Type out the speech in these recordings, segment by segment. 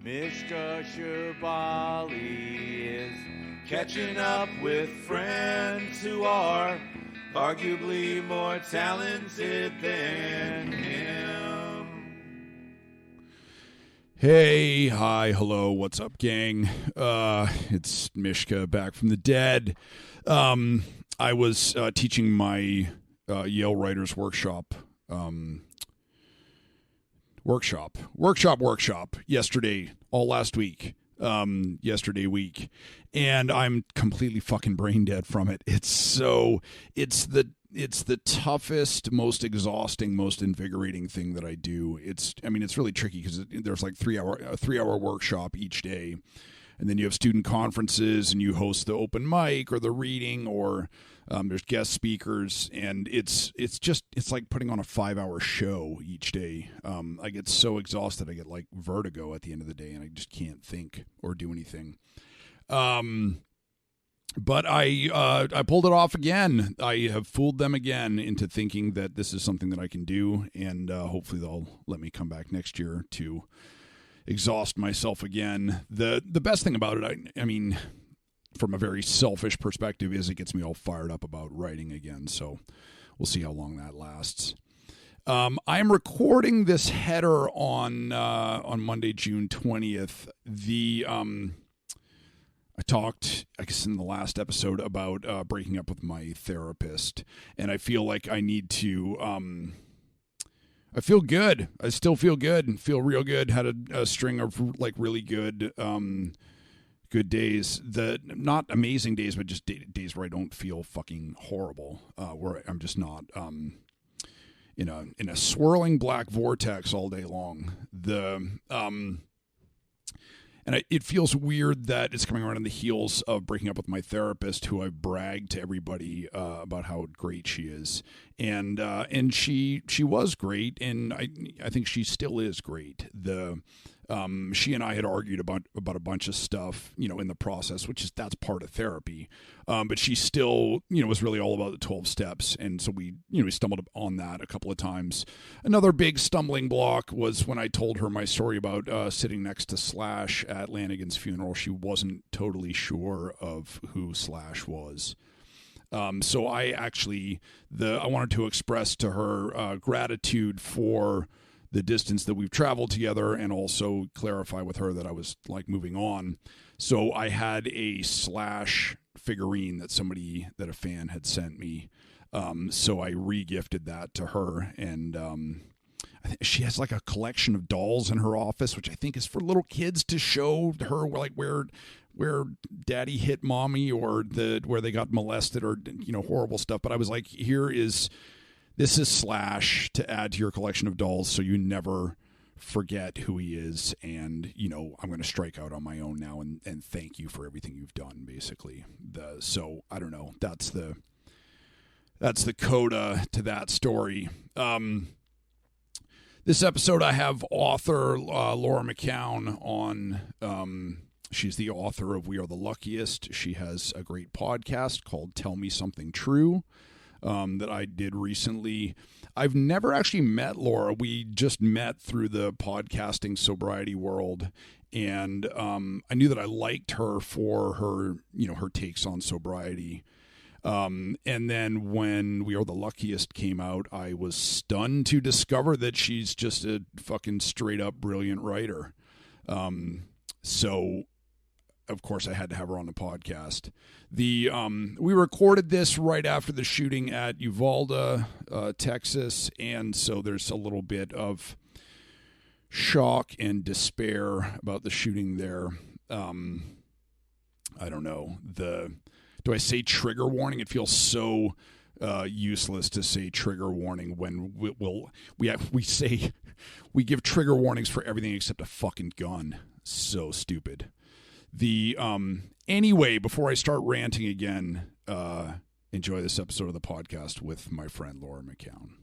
Mishka Shabali is catching up with friends who are arguably more talented than him. Hey, hi, hello, what's up, gang? It's Mishka back from the dead. I was teaching my Yale Writers Workshop yesterday, all last week, yesterday week, and I'm completely fucking brain dead from it. It's the toughest, most exhausting, most invigorating thing that I do. It's really tricky because there's like a 3-hour workshop each day, and then you have student conferences and you host the open mic or the reading, or there's guest speakers, and it's like putting on a 5-hour show each day. I get so exhausted, I get like vertigo at the end of the day, and I just can't think or do anything. But I pulled it off again. I have fooled them again into thinking that this is something that I can do, and hopefully they'll let me come back next year to exhaust myself again. The best thing about it, I mean, from a very selfish perspective, is it gets me all fired up about writing again. So we'll see how long that lasts. I'm recording this header on Monday, June 20th. I talked, I guess, in the last episode about breaking up with my therapist, and I feel like I need to. I feel good. I still feel good and feel real good. Had a string of like really good days. Not amazing days, but just days where I don't feel fucking horrible. Where I'm just not in a swirling black vortex all day long. And it feels weird that it's coming around on the heels of breaking up with my therapist, who I've bragged to everybody about how great she is, and she was great, and I think she still is great. She and I had argued about a bunch of stuff, in the process, that's part of therapy. But she still, was really all about the 12 steps. And so we stumbled on that a couple of times. Another big stumbling block was when I told her my story about sitting next to Slash at Lanigan's funeral. She wasn't totally sure of who Slash was. So I wanted to express to her gratitude for the distance that we've traveled together, and also clarify with her that I was like moving on. So I had a Slash figurine that a fan had sent me. So I re-gifted that to her, and I think she has like a collection of dolls in her office, which I think is for little kids to show her like where daddy hit mommy, or where they got molested, or horrible stuff. But I was like, this is Slash to add to your collection of dolls, so you never forget who he is. And, I'm going to strike out on my own now and thank you for everything you've done, basically. So I don't know. That's the coda to that story. This episode, I have author Laura McKowen on. She's the author of We Are the Luckiest. She has a great podcast called Tell Me Something True. That I did recently. I've never actually met Laura. We just met through the podcasting sobriety world, and I knew that I liked her for her, her takes on sobriety. And then when We Are the Luckiest came out, I was stunned to discover that she's just a fucking straight up brilliant writer. So of course I had to have her on the podcast. We recorded this right after the shooting at Uvalde, Texas, and so there's a little bit of shock and despair about the shooting there. I don't know. Do I say trigger warning? It feels so useless to say trigger warning when we give trigger warnings for everything except a fucking gun. So stupid. Anyway, before I start ranting again, enjoy this episode of the podcast with my friend Laura McKowen.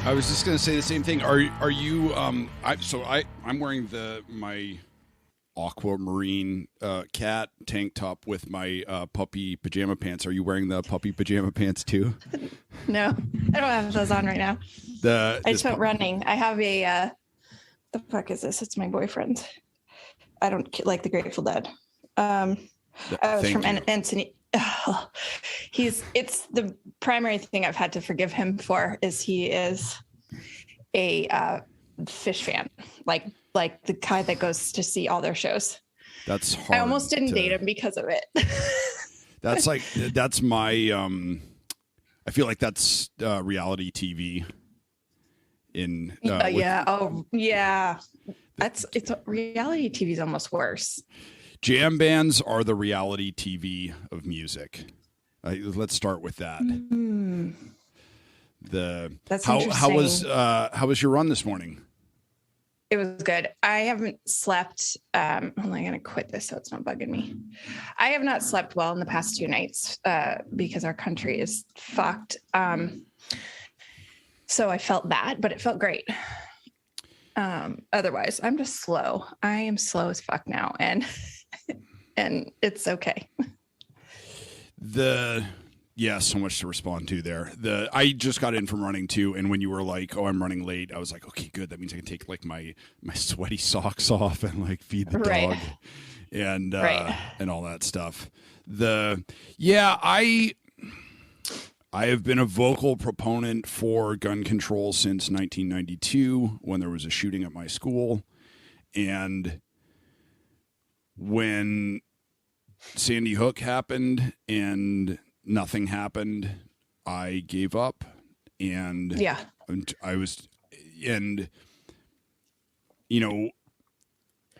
I was just going to say the same thing. Are you? I'm wearing my aquamarine cat tank top with my puppy pajama pants. Are you wearing the puppy pajama pants too? No, I don't have those on right now. I just went running. I have a, the fuck is this? It's my boyfriend. I don't like the Grateful Dead. It's from Anthony. Oh, it's the primary thing I've had to forgive him for is he is a fish fan, like the guy that goes to see all their shows. That's hard. I almost didn't date him because of it. that's my I feel like that's reality TV in it's reality TV is almost worse. Jam bands are the reality TV of music. Let's start with that. That's how was your run this morning? It was good. I haven't slept. I'm going to quit this so it's not bugging me. I have not slept well in the past 2 nights because our country is fucked. So I felt that, but it felt great. Otherwise, I'm just slow. I am slow as fuck now, and it's okay. So much to respond to there. I just got in from running too, and when you were like, "Oh, I'm running late," I was like, "Okay, good. That means I can take like my sweaty socks off and like feed the dog and all that stuff." I have been a vocal proponent for gun control since 1992 when there was a shooting at my school, and when Sandy Hook happened and nothing happened, I gave up, and I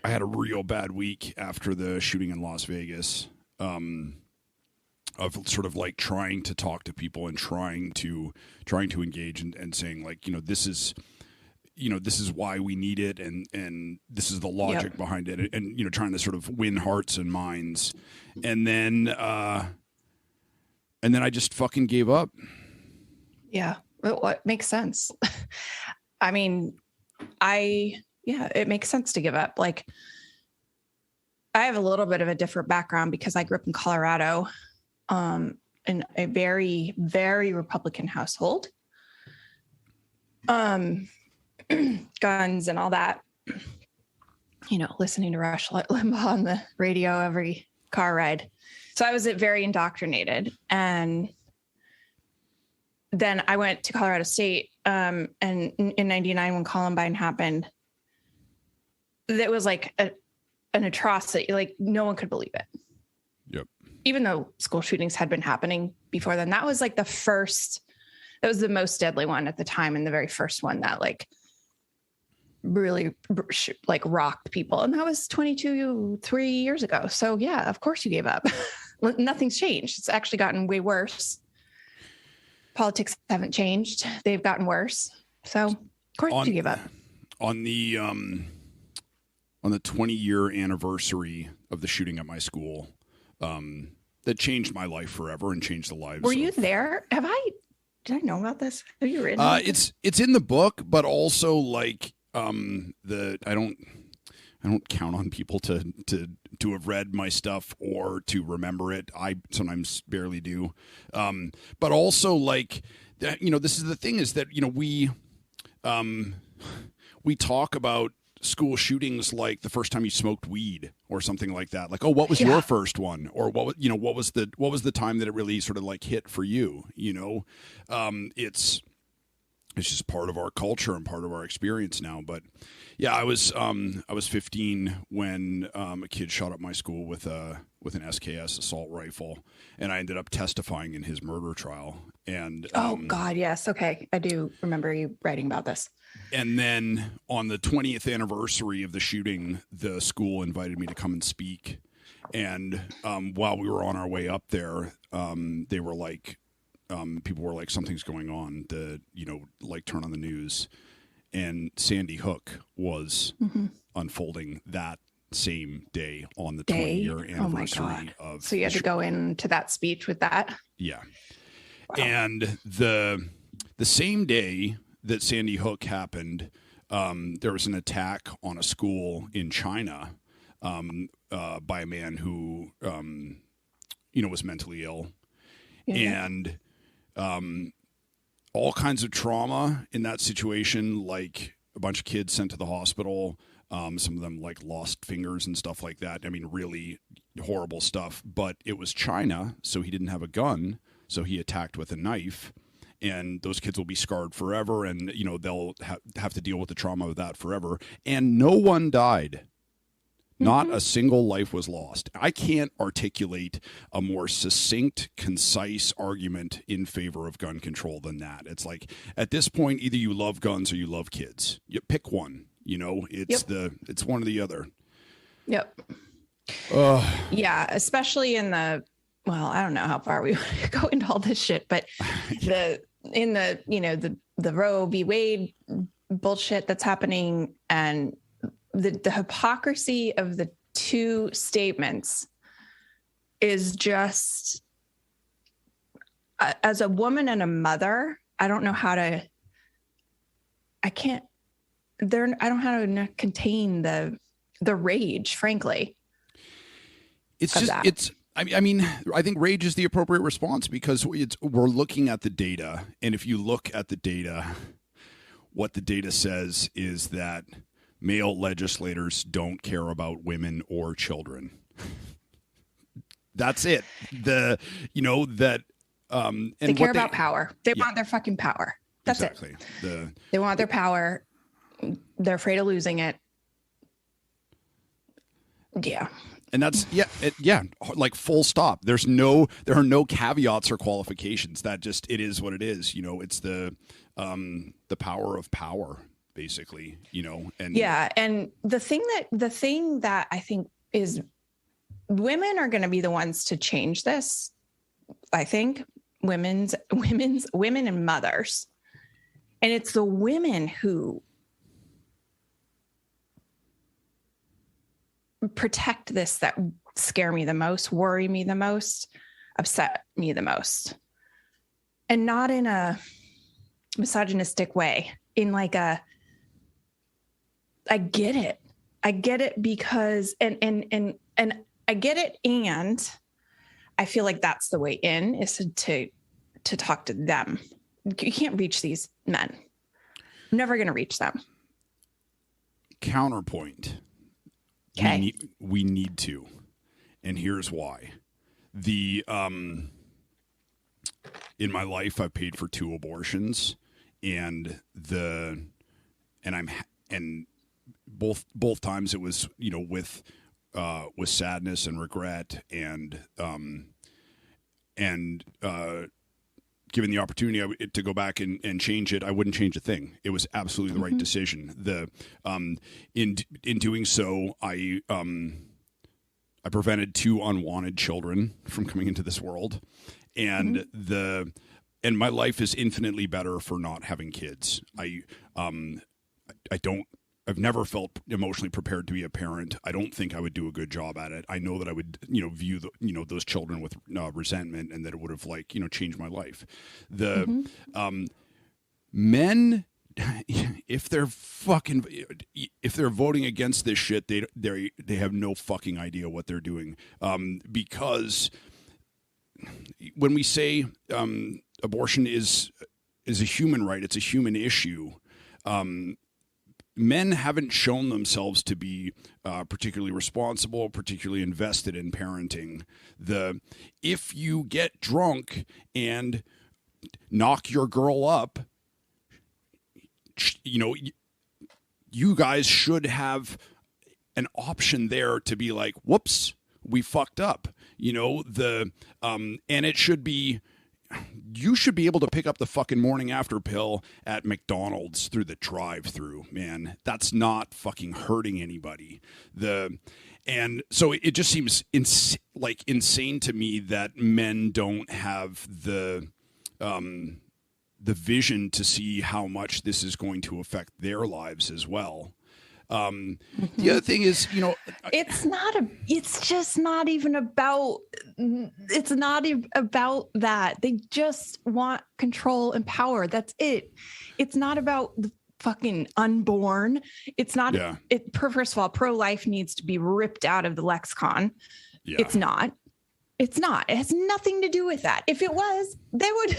had a real bad week after the shooting in Las Vegas, of sort of like trying to talk to people and trying to engage and saying like, this is why we need it, and this is the logic behind it, and trying to sort of win hearts and minds, and then I just fucking gave up. Yeah, it makes sense. I mean, it makes sense to give up. Like, I have a little bit of a different background because I grew up in Colorado, in a very, very Republican household. Guns and all that, listening to Rush Limbaugh on the radio every car ride. So I was very indoctrinated. And then I went to Colorado State, and in 99, when Columbine happened, that was like an atrocity. Like, no one could believe it. Yep. Even though school shootings had been happening before then, that was like that was the most deadly one at the time. And the very first one that like really like rocked people. And that was 3 years ago. So yeah, of course you gave up. Nothing's changed. It's actually gotten way worse. Politics haven't changed. They've gotten worse. So of course you gave up. On the 20-year anniversary of the shooting at my school, that changed my life forever and changed the lives. Were you there? Did I know about this? Have you written? It's in the book, but also like I don't count on people to have read my stuff or to remember it. I sometimes barely do. But also like, this is the thing is that, we talk about school shootings like the first time you smoked weed or something like that. Like, oh, what was your first one? Or what was the time that it really sort of like hit for you? It's just part of our culture and part of our experience now. But yeah, I was 15 when a kid shot up my school with an SKS assault rifle, and I ended up testifying in his murder trial. And oh God, yes, okay, I do remember you writing about this. And then on the 20th anniversary of the shooting, the school invited me to come and speak. And while we were on our way up there, they were like, people were like, something's going on, like turn on the news. And Sandy Hook was unfolding that same day on the 20-year anniversary of. So you had to go into that speech with that? Yeah. Wow. And the same day that Sandy Hook happened, there was an attack on a school in China by a man who, was mentally ill. And all kinds of trauma in that situation, like a bunch of kids sent to the hospital. Some of them like lost fingers and stuff like that. I mean, really horrible stuff. But it was China, so he didn't have a gun, so he attacked with a knife. And those kids will be scarred forever, and they'll have to deal with the trauma of that forever. And no one died. Not a single life was lost. I can't articulate a more succinct, concise argument in favor of gun control than that. It's like, at this point, either you love guns or you love kids. You pick one. It's one or the other. Yep. Yeah, especially in I don't know how far we want to go into all this shit, but the Roe v. Wade bullshit that's happening, and the hypocrisy of the two statements is just, as a woman and a mother, I don't know how to contain the rage, frankly. I think rage is the appropriate response, because we're looking at the data. And if you look at the data, what the data says is that male legislators don't care about women or children. That's it. They care about power. They want their fucking power. That's exactly it. They want their power. They're afraid of losing it. Yeah. And that's like full stop. There are no caveats or qualifications. It is what it is. It's the power of power, basically. And the thing that I think is, women are going to be the ones to change this. I think women and mothers, and it's the women who protect this that scare me the most, worry me the most, upset me the most. And not in a misogynistic way, in like I get it. I get it because, and I get it. And I feel like that's the way in, is to talk to them. You can't reach these men. I'm never going to reach them. Counterpoint. Okay. We need to, and here's why. In my life, I've paid for 2 abortions, and both times it was with sadness and regret, and given the opportunity to go back and change it, I wouldn't change a thing. It was absolutely the right decision. In doing so, I prevented 2 unwanted children from coming into this world, and my life is infinitely better for not having kids. I've never felt emotionally prepared to be a parent. I don't think I would do a good job at it. I know that I would, view those children with resentment, and that it would have changed my life. Men, if they're voting against this shit, they have no fucking idea what they're doing. Because when we say abortion is a human right, it's a human issue. Men haven't shown themselves to be particularly responsible, particularly invested in parenting. If you get drunk and knock your girl up, you guys should have an option there to be like, whoops, we fucked up. And it should be, you should be able to pick up the fucking morning after pill at McDonald's through the drive-through, man. That's not fucking hurting anybody. And so it just seems insane to me that men don't have the vision to see how much this is going to affect their lives as well. The other thing is, it's just not even about that. They just want control and power. That's it. It's not about fucking unborn. It's not, first of all, pro-life needs to be ripped out of the lexicon. Yeah. It's not. It has nothing to do with that. If it was, they would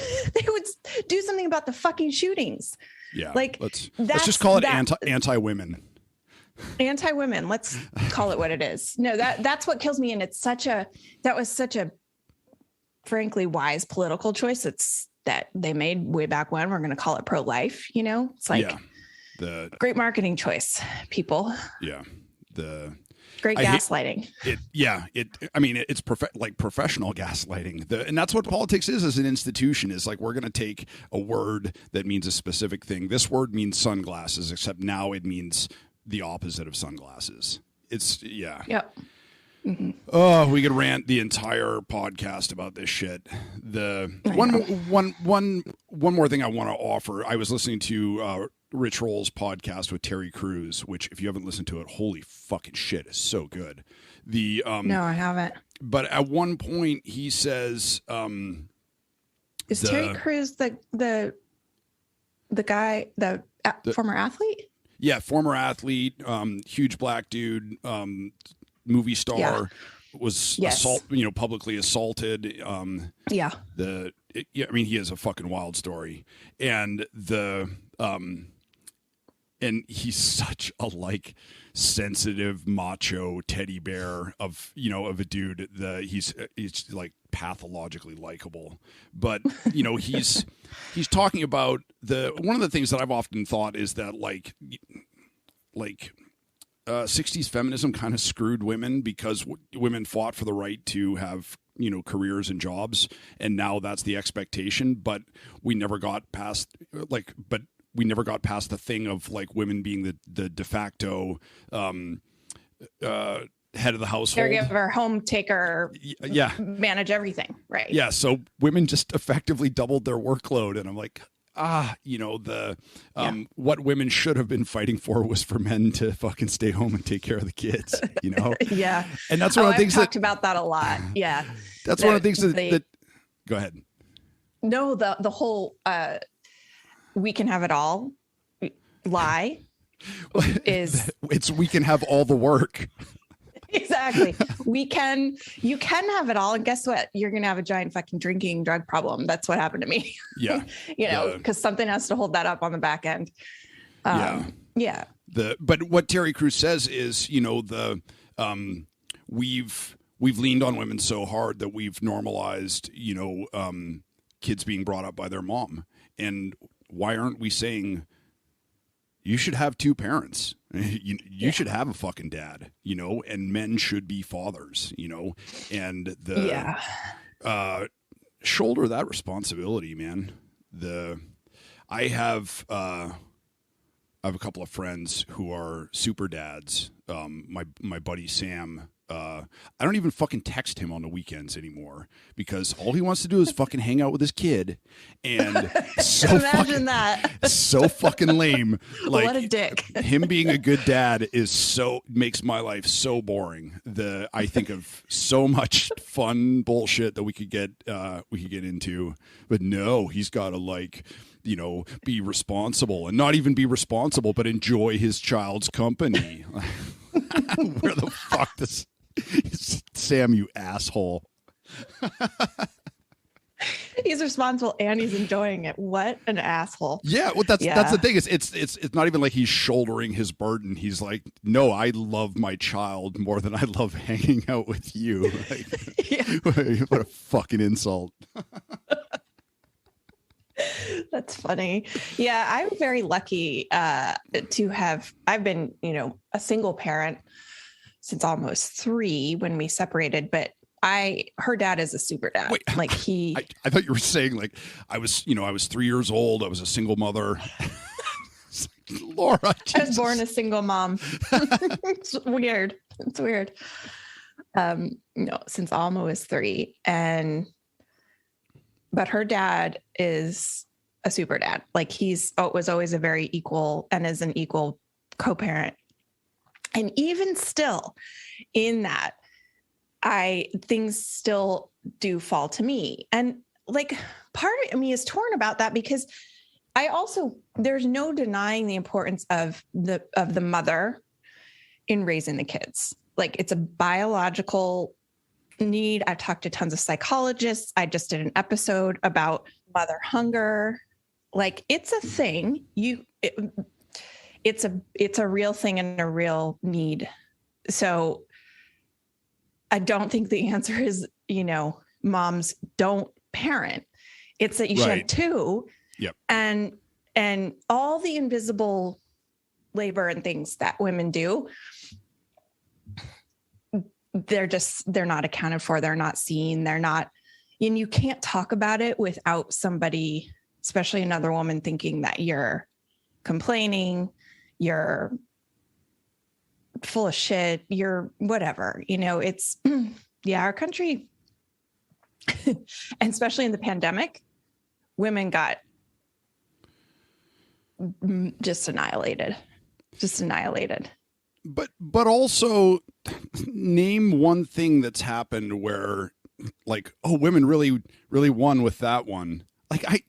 do something about the fucking shootings. Yeah. Like let's just call it anti-women. Anti-women. Let's call it what it is. No, that's what kills me. And that was such a frankly wise political choice. That they made way back when. We're going to call it pro-life. It's like the great marketing choice, people. Yeah. Great gaslighting. It's professional gaslighting. And that's what politics is as an institution. Is like, we're going to take a word that means a specific thing. This word means sunglasses, except now it means the opposite of sunglasses. Yep. Mm-hmm. Oh, we could rant the entire podcast about this shit. One more thing I want to offer. I was listening to Rich Roll's podcast with Terry Crews, which if you haven't listened to it, holy fucking shit, is so good. No, I haven't. But at one point he says, is Terry Crews the guy, the former athlete? Yeah, former athlete, huge black dude, movie star, was publicly assaulted. He has a fucking wild story, and and he's such a sensitive macho teddy bear of a dude. He's like pathologically likable, but he's talking about one of the things that I've often thought is that 60s feminism kind of screwed women because women fought for the right to have careers and jobs, and now that's the expectation, but we never got past the thing of women being the de facto head of the household, caregiver, home taker, manage everything, right? Yeah, so women just effectively doubled their workload, and I'm like, what women should have been fighting for was for men to fucking stay home and take care of the kids, Yeah. And that's one of the things I've talked about that a lot. Yeah. That's one of the things that go ahead. No, the whole we can have it all lie is we can have all the work. Exactly. You can have it all. And guess what? You're going to have a giant fucking drinking drug problem. That's what happened to me. Yeah. Because something has to hold that up on the back end. Yeah. But what Terry Crews says is, we've leaned on women so hard that we've normalized, kids being brought up by their mom. And why aren't we saying you should have two parents? You should have a fucking dad, and men should be fathers, and shoulder that responsibility, man. I have a couple of friends who are super dads. My buddy Sam, I don't even fucking text him on the weekends anymore because all he wants to do is fucking hang out with his kid, and so fucking lame. What a dick. Him being a good dad makes my life so boring. I think of so much fun bullshit that we could get into, but no, he's got to be responsible, and not even be responsible, but enjoy his child's company. Where the fuck does Sam, you asshole? He's responsible and he's enjoying it. What an asshole. Yeah, well, that's the thing. It's not even like he's shouldering his burden. He's like, no, I love my child more than I love hanging out with you. What a fucking insult. That's funny. Yeah, I'm very lucky to have. I've been, a single parent since almost 3 when we separated, but her dad is a super dad. Wait, I thought you were saying I was 3 years old. I was a single mother. Laura, Jesus. I was born a single mom. It's weird. Since Alma was 3, but her dad is a super dad. Was always a very equal and is an equal co-parent. And even still in that, things still do fall to me. And part of me is torn about that because there's no denying the importance of the mother in raising the kids. Like, it's a biological need. I've talked to tons of psychologists. I just did an episode about mother hunger. Like, it's a thing. It's a real thing and a real need. So I don't think the answer is, moms don't parent. It's that you should have two. Yep. And all the invisible labor and things that women do, they're not accounted for. They're not seen. And you can't talk about it without somebody, especially another woman, thinking that you're complaining, you're full of shit, you're whatever, it's, our country, and especially in the pandemic, women got just annihilated. But also, name one thing that's happened where, like, women really, really won with that one. Like,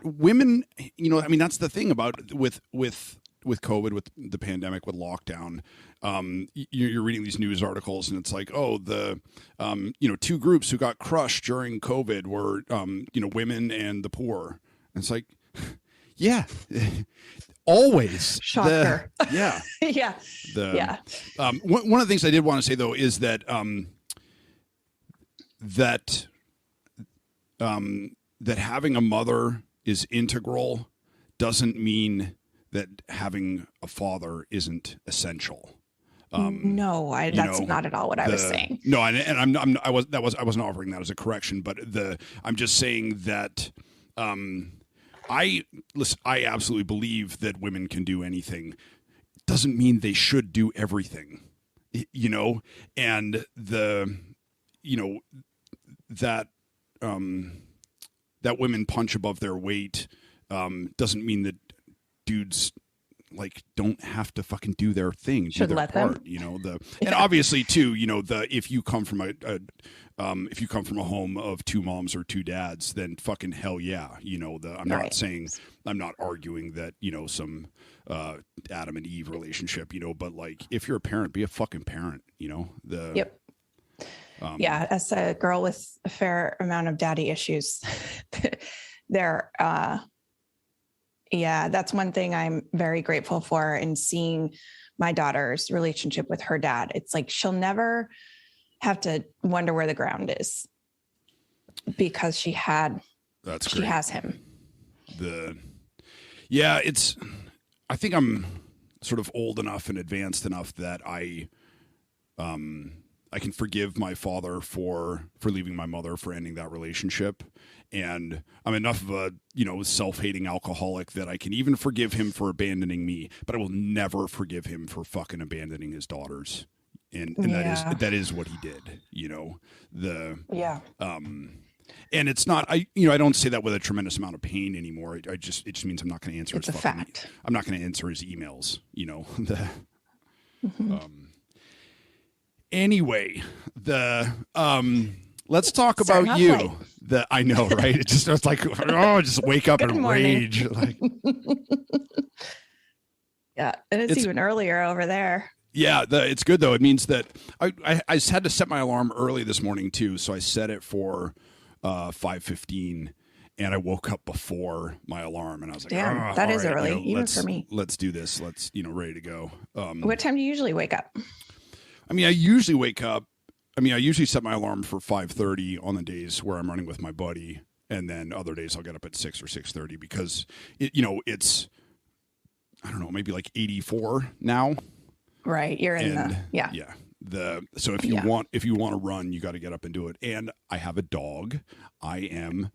women, that's the thing about with COVID, with the pandemic, with lockdown. You're reading these news articles and it's like, the two groups who got crushed during COVID were, women and the poor. And it's like, yeah, always. Shocker. Yeah. Yeah. One of the things I did want to say, though, is that that having a mother is integral doesn't mean that having a father isn't essential. No, that's not at all what I was saying. No, I wasn't offering that as a correction, but I'm just saying that I absolutely believe that women can do anything. Doesn't mean they should do everything, and that women punch above their weight doesn't mean that dudes don't have to fucking do their thing, should do their let part, them. And obviously too, if you come from if you come from a home of two moms or two dads, then fucking hell yeah, I'm not arguing that, some Adam and Eve relationship, but like, if you're a parent, be a fucking parent, Yep. As a girl with a fair amount of daddy issues, that's one thing I'm very grateful for in seeing my daughter's relationship with her dad. It's like, she'll never have to wonder where the ground is because she has him. I think I'm sort of old enough and advanced enough that I can forgive my father for leaving my mother, for ending that relationship. And I'm enough of a, self-hating alcoholic that I can even forgive him for abandoning me, but I will never forgive him for fucking abandoning his daughters. And that is what he did, and it's not, I don't say that with a tremendous amount of pain anymore. It just means I'm not going to answer I'm not going to answer his emails, Anyway, let's talk about you. I know, right? It just starts like, just wake up and rage. Like, yeah, and it's even earlier over there. Yeah, it's good though. It means that I just had to set my alarm early this morning too, so I set it for 5:15, and I woke up before my alarm, and I was like, "Damn, that is early, even for me." Let's do this. Let's ready to go. What time do you usually wake up? I usually wake up. I usually set my alarm for 5:30 on the days where I'm running with my buddy, and then other days I'll get up at 6 or 6:30 because it's, I don't know, maybe like 84 now. Right, you're in so if you want to run, you got to get up and do it. And I have a dog. I'm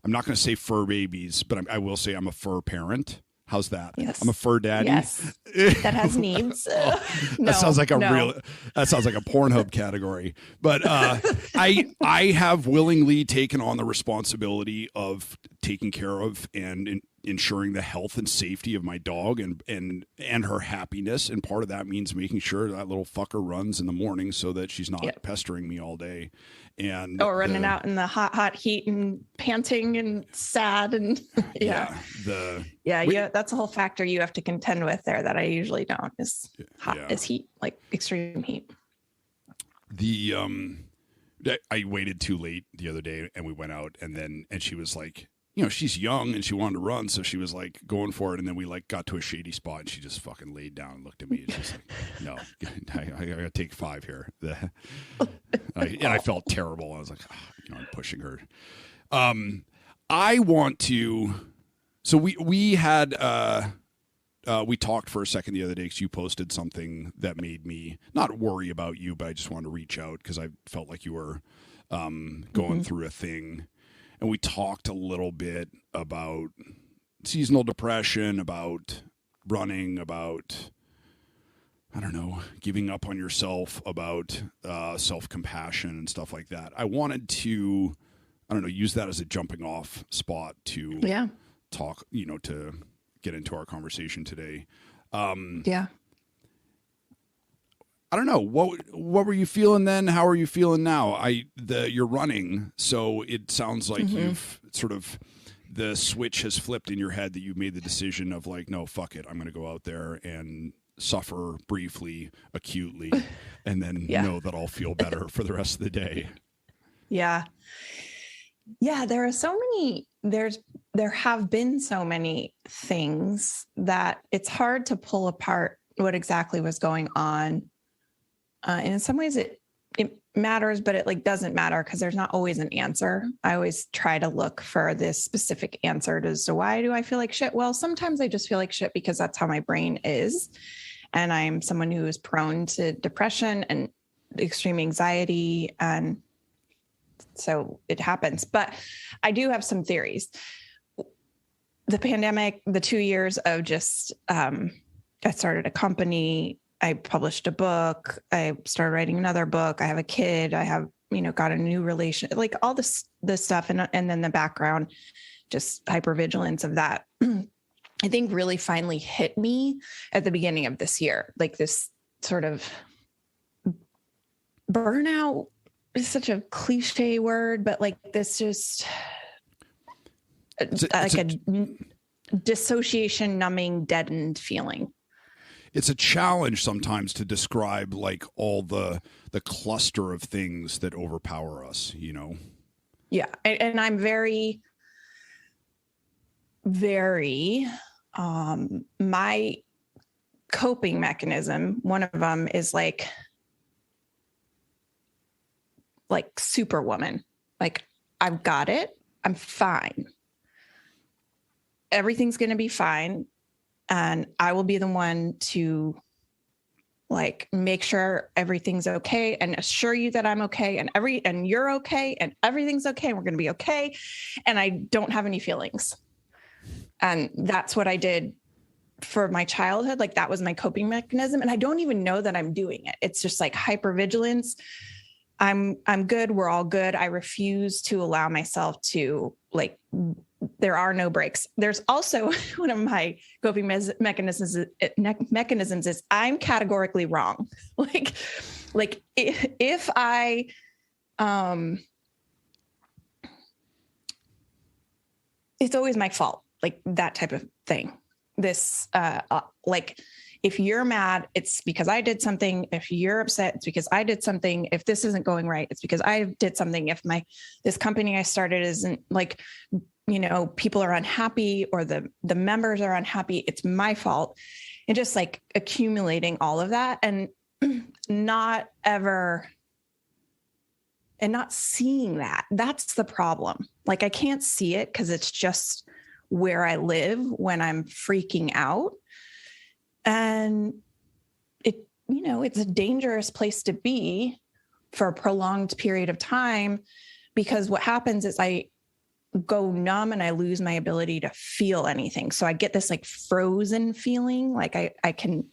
not going to say fur babies, but I will say I'm a fur parent. How's that? Yes. I'm a fur daddy. Yes. That has needs. That sounds like a Pornhub category. But I have willingly taken on the responsibility of taking care of and ensuring the health and safety of my dog and her happiness. And part of that means making sure that little fucker runs in the morning so that she's not pestering me all day. And running out in the hot heat and panting and sad and yeah. That's a whole factor you have to contend with there that I usually don't is heat, like extreme heat. I waited too late the other day and we went out and she was like, she's young and she wanted to run. So she was like going for it. And then we like got to a shady spot and she just fucking laid down and looked at me. And she's like, no, I gotta take 5 here. And I felt terrible. I was like, I'm pushing her. I want to, so we had, we talked for a second the other day because you posted something that made me not worry about you, but I just wanted to reach out because I felt like you were going through a thing. And we talked a little bit about seasonal depression, about running, about, I don't know, giving up on yourself, about self-compassion and stuff like that. I wanted to, I don't know, use that as a jumping off spot to talk, to get into our conversation today. I don't know. What were you feeling then? How are you feeling now? You're running, so it sounds like you've sort of, the switch has flipped in your head that you've made the decision of like, no, fuck it. I'm going to go out there and suffer briefly, acutely, and then know that I'll feel better for the rest of the day. Yeah. Yeah. There have been so many things that it's hard to pull apart what exactly was going on. And in some ways it matters, but it like doesn't matter because there's not always an answer. I always try to look for this specific answer to, so why do I feel like shit? Well, sometimes I just feel like shit because that's how my brain is. And I'm someone who is prone to depression and extreme anxiety. And so it happens, but I do have some theories. The pandemic, the 2 years of just, I started a company, I published a book, I started writing another book, I have a kid, I have, got a new relation, like all this stuff. And then the background, just hypervigilance of that, I think really finally hit me at the beginning of this year. Like this sort of burnout is such a cliche word, but like this just a dissociation, numbing, deadened feeling. It's a challenge sometimes to describe like all the cluster of things that overpower us, Yeah. And I'm very, very, my coping mechanism, one of them is like superwoman. Like, I've got it. I'm fine. Everything's going to be fine. And I will be the one to like make sure everything's okay and assure you that I'm okay and you're okay and everything's okay and we're going to be okay. And I don't have any feelings. And that's what I did for my childhood. Like that was my coping mechanism. And I don't even know that I'm doing it. It's just like hypervigilance. I'm good. We're all good. I refuse to allow myself to like, there are no breaks. There's also one of my coping mechanisms is I'm categorically wrong. Like if I, it's always my fault. Like that type of thing. This, like if you're mad, it's because I did something. If you're upset, it's because I did something. If this isn't going right, it's because I did something. If this company I started isn't like, people are unhappy or the members are unhappy, it's my fault. And just like accumulating all of that and not seeing that. That's the problem. Like I can't see it because it's just where I live when I'm freaking out. And it's a dangerous place to be for a prolonged period of time, because what happens is I go numb and I lose my ability to feel anything. So I get this like frozen feeling. Like I can't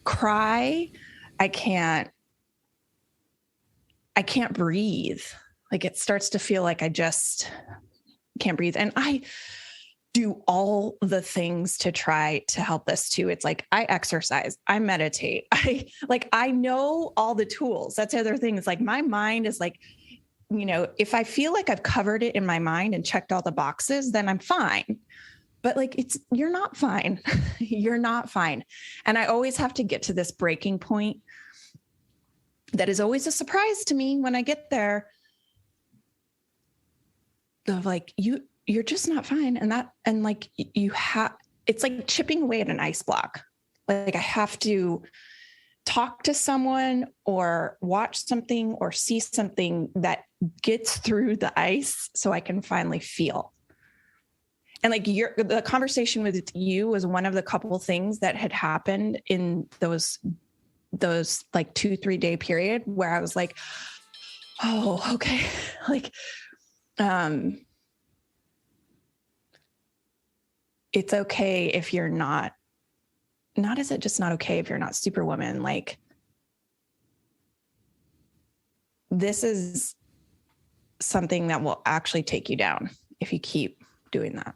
cry. I can't breathe. Like it starts to feel like I just can't breathe. And I do all the things to try to help this too. It's like I exercise, I meditate. I know all the tools. That's the other thing. It's like my mind is like if I feel like I've covered it in my mind and checked all the boxes, then I'm fine. But like, you're not fine. You're not fine. And I always have to get to this breaking point. That is always a surprise to me when I get there. Of like, you're just not fine. And like it's like chipping away at an ice block. Like I have to talk to someone or watch something or see something that gets through the ice so I can finally feel. And like the conversation with you was one of the couple things that had happened in those like 2-3 day period where I was like, oh, okay. Like, it's okay if you're not is it just not okay if you're not Superwoman? Like, this is something that will actually take you down if you keep doing that.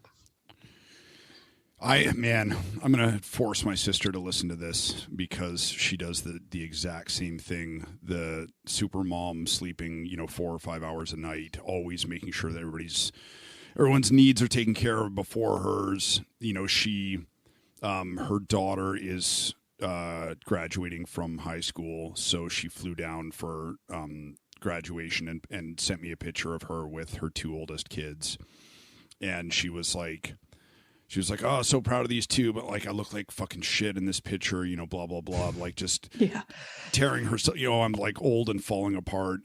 I'm going to force my sister to listen to this because she does the exact same thing. The super mom sleeping, 4 or 5 hours a night, always making sure that everyone's needs are taken care of before hers. Her daughter is graduating from high school, so she flew down for graduation and sent me a picture of her with her 2 oldest kids. And she was like, oh, so proud of these 2, but like I look like fucking shit in this picture, blah, blah, blah. Like just tearing herself, I'm like old and falling apart.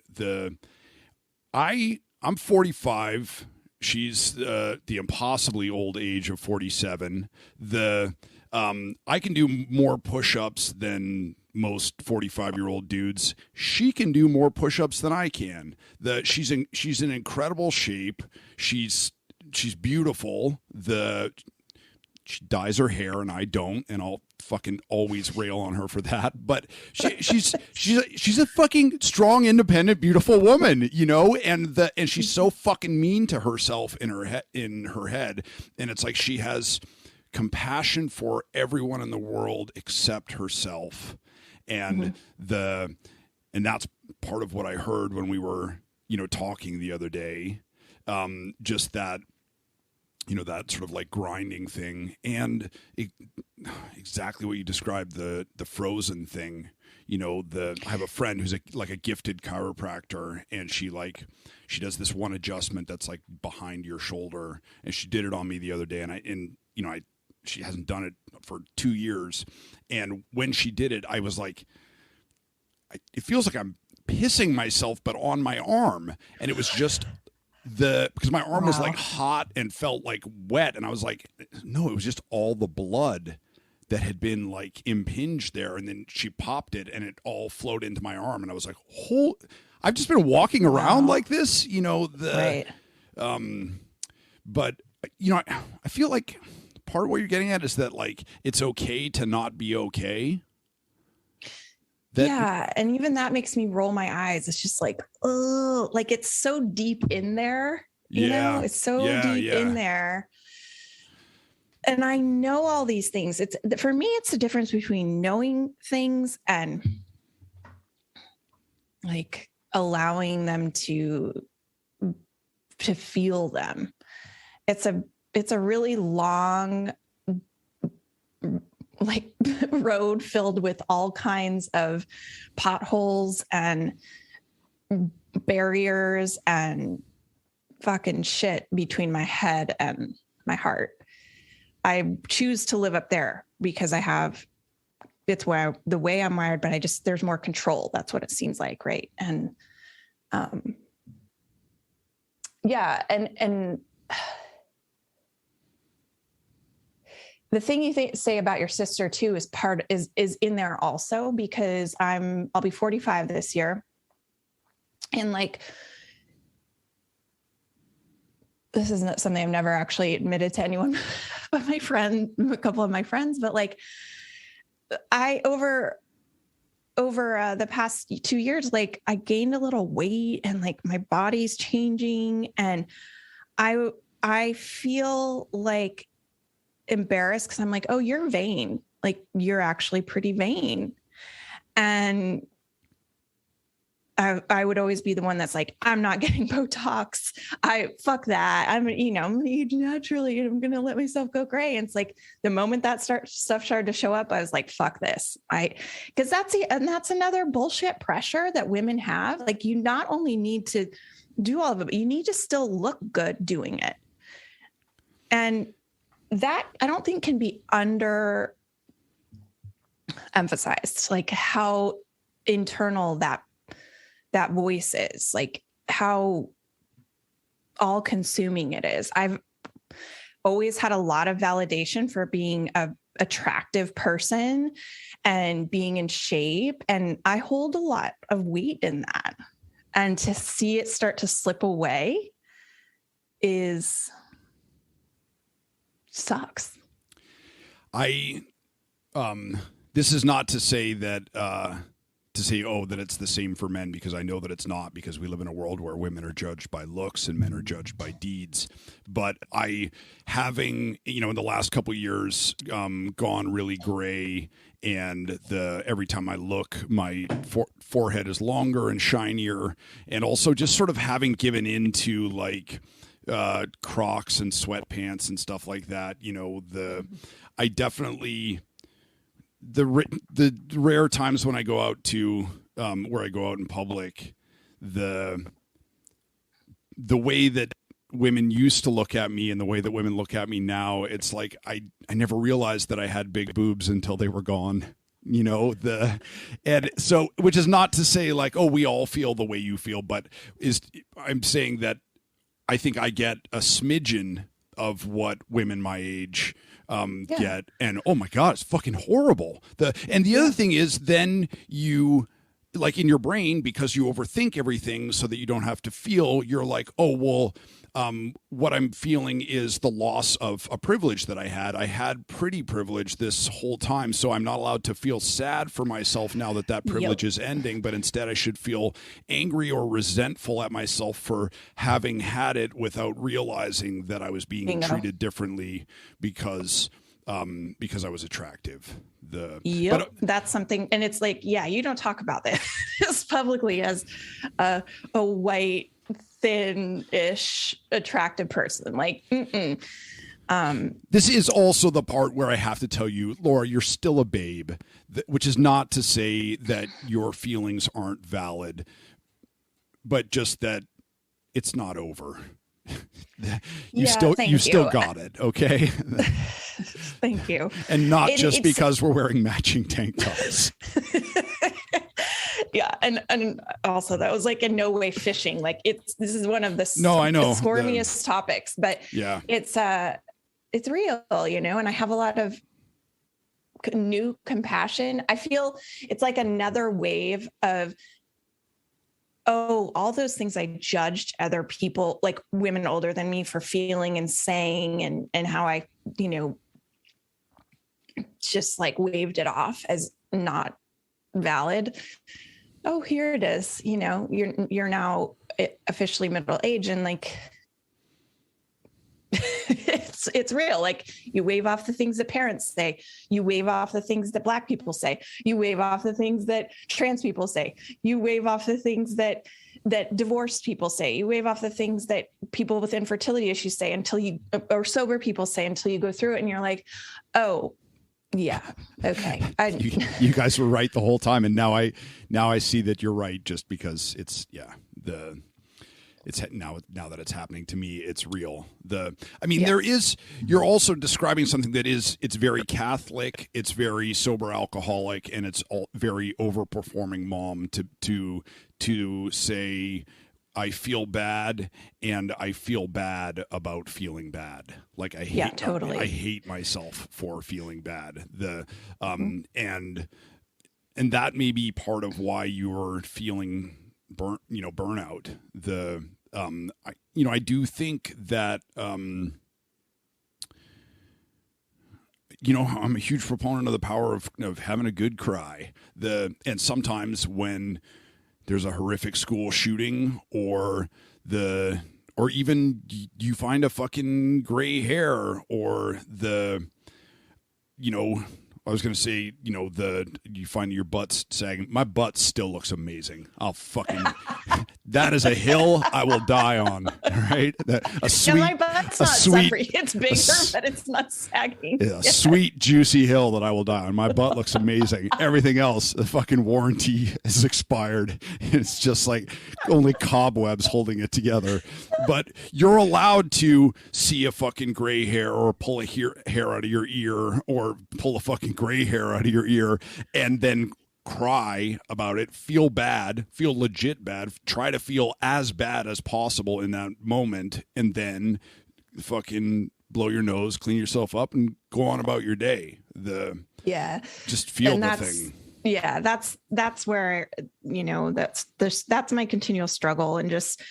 I'm 45. She's the impossibly old age of 47. I can do more push-ups than most 45-year-old dudes. She can do more push-ups than I can. She's in incredible shape. She's beautiful. She dyes her hair and I don't, and I'll fucking always rail on her for that. But she's a fucking strong, independent, beautiful woman, and she's so fucking mean to herself in her head. And it's like she has compassion for everyone in the world except herself. And and that's part of what I heard when we were, talking the other day. Just that, that sort of like grinding thing, and exactly what you described, the frozen thing. I have a friend who's a gifted chiropractor, and she does this one adjustment that's like behind your shoulder, and she did it on me the other day, and she hasn't done it for 2 years, and when she did it, I was like, it feels like I'm pissing myself, but on my arm, and it was just because my arm was like hot and felt like wet, and I was like, no, it was just all the blood that had been like impinged there, and then she popped it and it all flowed into my arm, and I was like, I've just been walking around like this, right. But I feel like part of what you're getting at is that like it's okay to not be okay. And even that makes me roll my eyes. It's just like, oh, like it's so deep in there, it's so deep in there. And I know all these things. For me, it's the difference between knowing things and like allowing them to feel them. It's a really long, like road filled with all kinds of potholes and barriers and fucking shit between my head and my heart. I choose to live up there because it's where the way I'm wired, but there's more control. That's what it seems like. Right. And, and the thing you say about your sister too is in there also, because I'll be 45 this year. And like, this is not something I've never actually admitted to anyone but a couple of my friends, but like over the past 2 years, like I gained a little weight and like my body's changing, and I feel like embarrassed because I'm like, oh, you're vain. Like you're actually pretty vain. And I would always be the one that's like, I'm not getting Botox. Fuck that. I'm gonna age naturally and I'm going to let myself go gray. And it's like the moment that stuff started to show up, I was like, fuck this. Because that's another bullshit pressure that women have. Like, you not only need to do all of it, but you need to still look good doing it. And that I don't think can be under emphasized, like how internal that voice is, like how all consuming it is. I've always had a lot of validation for being a attractive person and being in shape. And I hold a lot of weight in that. And to see it start to slip away sucks. This is not to say that, that it's the same for men, because I know that it's not, because we live in a world where women are judged by looks and men are judged by deeds. But having, in the last couple of years, gone really gray, and every time I look, my forehead is longer and shinier, and also just sort of having given into like Crocs and sweatpants and stuff like that. I definitely, the rare times when I go out to where I go out in public, the way that women used to look at me and the way that women look at me now, it's like I never realized that I had big boobs until they were gone. And so, which is not to say like, oh, we all feel the way you feel, but I'm saying that I think I get a smidgen of what women my age get, and oh my God, it's fucking horrible. The other thing is, then you, like, in your brain, because you overthink everything so that you don't have to feel, you're like, oh well, what I'm feeling is the loss of a privilege that I had pretty privilege this whole time, so I'm not allowed to feel sad for myself now that privilege is ending, but instead I should feel angry or resentful at myself for having had it without realizing that I was being treated differently because I was attractive. That's something, and it's like, you don't talk about this publicly as a white, thin-ish, attractive person. Like, this is also the part where I have to tell you, Laura, you're still a babe, which is not to say that your feelings aren't valid, but just that it's not over. you still got it, okay? Thank you. And not just because we're wearing matching tank tops. Yeah, and also that was like in no way fishing. Like this is one of the I know the squirmiest topics, but it's real, and I have a lot of new compassion. I feel it's like another wave of, all those things I judged other people, like women older than me, for feeling and saying, and how I, just like waved it off as not valid. Oh, here it is. You're now officially middle age, and like, it's real. Like, you wave off the things that parents say, you wave off the things that Black people say, you wave off the things that trans people say, you wave off the things that divorced people say, you wave off the things that people with infertility issues say or sober people say, until you go through it and you're like, oh yeah, okay. You guys were right the whole time, and now I see that you're right, just because it's now that it's happening to me, it's real. You're also describing something that it's very Catholic, it's very sober alcoholic, and it's all very overperforming mom to say, I feel bad, and I feel bad about feeling bad. Like, I hate, totally. I hate myself for feeling bad. And that may be part of why you're feeling burnout. I do think that, I'm a huge proponent of the power of having a good cry. And sometimes when there's a horrific school shooting, or even you find a fucking gray hair, or I was going to say, you find your butt's sagging. My butt still looks amazing. That is a hill I will die on. Right? My butt's not suffering. It's bigger, but it's not sagging. A sweet, juicy hill that I will die on. My butt looks amazing. Everything else, the fucking warranty is expired. It's just like only cobwebs holding it together. But you're allowed to see a fucking gray hair or pull a hair out of your ear or pull a fucking gray hair out of your ear and then cry about it, feel bad, feel legit bad, try to feel as bad as possible in that moment, and then fucking blow your nose, clean yourself up, and go on about your day. Just feel the thing. Yeah, that's where, that's my continual struggle, and just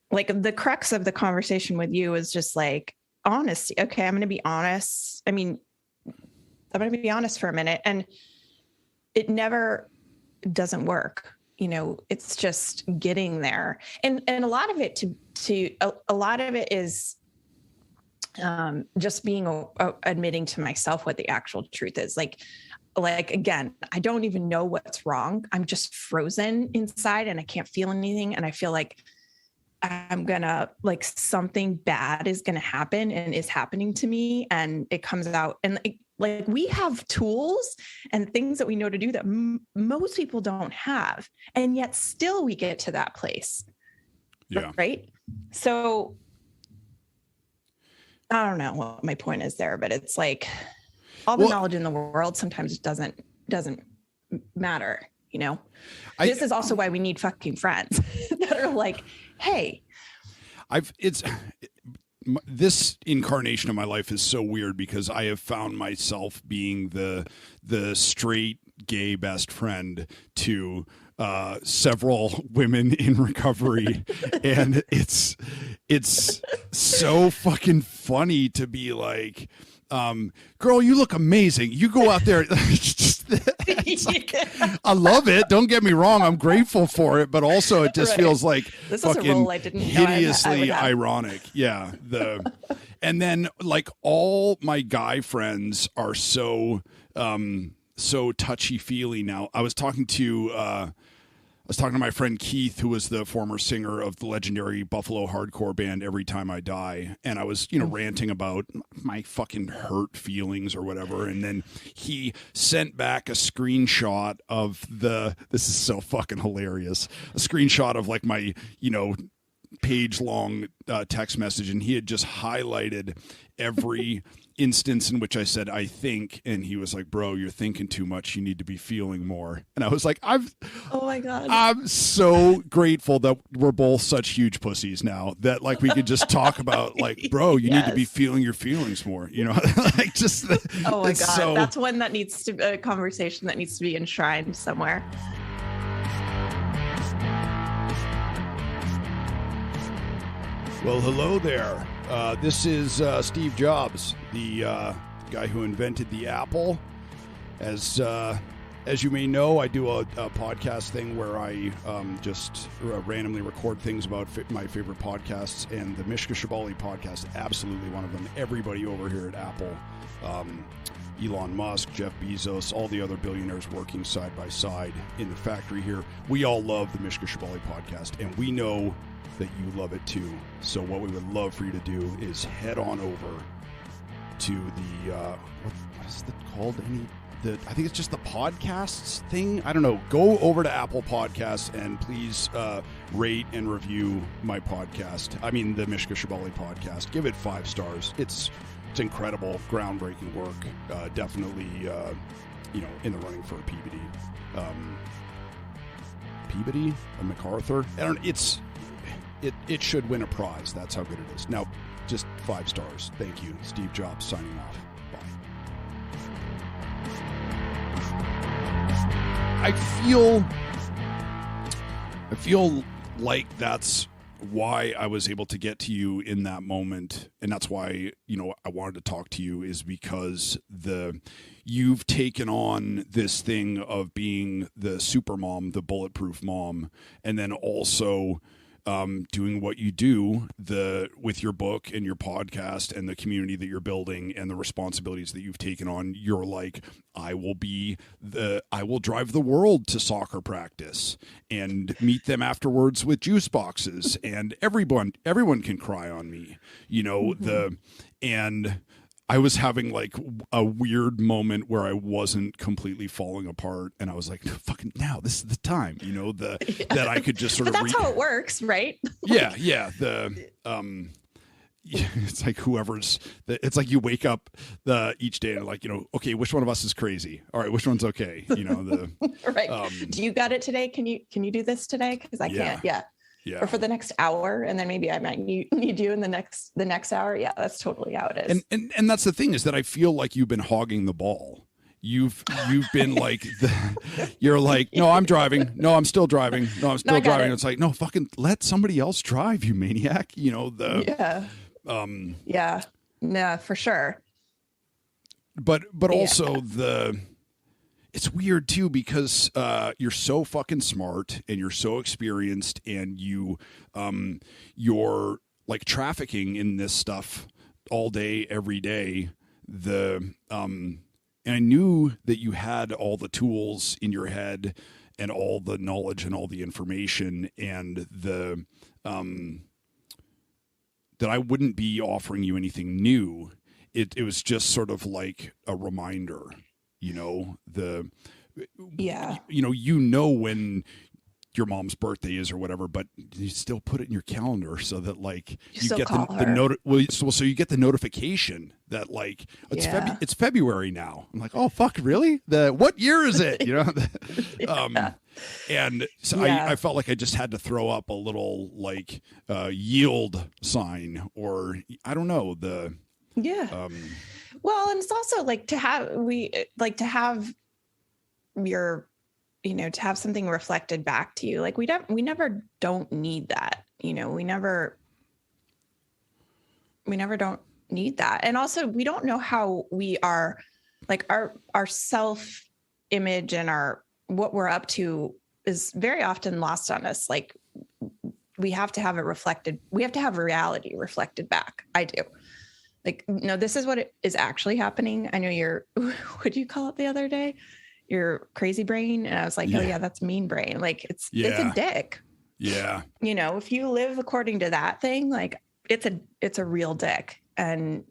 like the crux of the conversation with you is just like honesty. Okay, I'm going to be honest. I mean, I'm going to be honest for a minute, and it never doesn't work. It's just getting there. And a lot of it a lot of it is just being admitting to myself what the actual truth is. Like, again, I don't even know what's wrong. I'm just frozen inside and I can't feel anything. And I feel like I'm gonna, like, something bad is going to happen and is happening to me. And it comes out, and like we have tools and things that we know to do that most people don't have. And yet still we get to that place. Yeah. Right. So I don't know what my point is there, but it's like all the knowledge in the world sometimes doesn't matter. This is also why we need fucking friends that are like, hey, this incarnation of my life is so weird because I have found myself being the straight gay best friend to several women in recovery. And it's so fucking funny to be like, girl, you look amazing. You go out there. I love it. Don't get me wrong. I'm grateful for it, but also it just feels like this fucking is a role I didn't hideously ironic. Yeah. And then like all my guy friends are so touchy feely now. I was talking to my friend Keith, who was the former singer of the legendary Buffalo hardcore band Every Time I Die. And I was, ranting about my fucking hurt feelings or whatever. And then he sent back a screenshot of this is so fucking hilarious, a screenshot of like my, page long text message. And he had just highlighted every instance in which I said, I think, and he was like, bro, you're thinking too much. You need to be feeling more. And I was like, oh my God. I'm so grateful that we're both such huge pussies now that like we could just talk about like, bro, you need to be feeling your feelings more, like just, oh my God. That's one that needs to be a conversation that needs to be enshrined somewhere. Well, hello there. This is Steve Jobs, the guy who invented the Apple. As you may know, I do a podcast thing where I just randomly record things about my favorite podcasts, and the Mishka Shabali podcast, absolutely one of them. Everybody over here at Apple, Elon Musk, Jeff Bezos, all the other billionaires working side by side in the factory here, we all love the Mishka Shabali podcast, and we know that you love it too. So what we would love for you to do is head on over to the what is it called? I think it's just the podcasts thing. I don't know. Go over to Apple Podcasts and please rate and review my podcast. I mean, the Mishka Shabali podcast. Give it 5 stars. It's incredible, groundbreaking work. Definitely, in the running for a Peabody. Peabody, a MacArthur. It should win a prize. That's how good it is. Now, just 5 stars. Thank you. Steve Jobs signing off. Bye. I feel like that's why I was able to get to you in that moment, and that's why I wanted to talk to you, is because you've taken on this thing of being the super mom, the bulletproof mom, and then also doing what you do with your book and your podcast and the community that you're building and the responsibilities that you've taken on, you're like, I will drive the world to soccer practice and meet them afterwards with juice boxes, and everyone can cry on me, and I was having like a weird moment where I wasn't completely falling apart, and I was like, "Fucking now, this is the time," that I could just sort but of. That's how it works, right? Yeah. It's like it's like you wake up each day and like, okay, which one of us is crazy? All right, which one's okay? Right. Do you got it today? Can you do this today? Because I can't. Yeah. Yeah. Or for the next hour, and then maybe I might need you in the next hour. Yeah, that's totally how it is. And that's the thing, is that I feel like you've been hogging the ball. You've been like you're like, no, I'm driving. No, I'm still driving. No, I'm still driving. It's like, no, fucking let somebody else drive, you maniac. Yeah. No, for sure. But also it's weird too, because you're so fucking smart and you're so experienced, and you're like trafficking in this stuff all day, every day. And I knew that you had all the tools in your head and all the knowledge and all the information, and that I wouldn't be offering you anything new. It was just sort of like a reminder. When your mom's birthday is or whatever, but you still put it in your calendar so that like you get so you get the notification that like it's February now. I'm like, oh fuck, really? What year is it? And so I felt like I just had to throw up a little like yield sign, or I don't know, well, and it's also like to have your, to have something reflected back to you. Like we never don't need that. We never don't need that. And also we don't know how we are, like our self-image and what we're up to is very often lost on us. Like we have to have it reflected. We have to have reality reflected back. I do. Like, no, this is what is actually happening. I know what did you call it the other day? Your crazy brain. And I was like, oh yeah, that's mean brain. Like it's a dick. Yeah. If you live according to that thing, like it's a real dick, and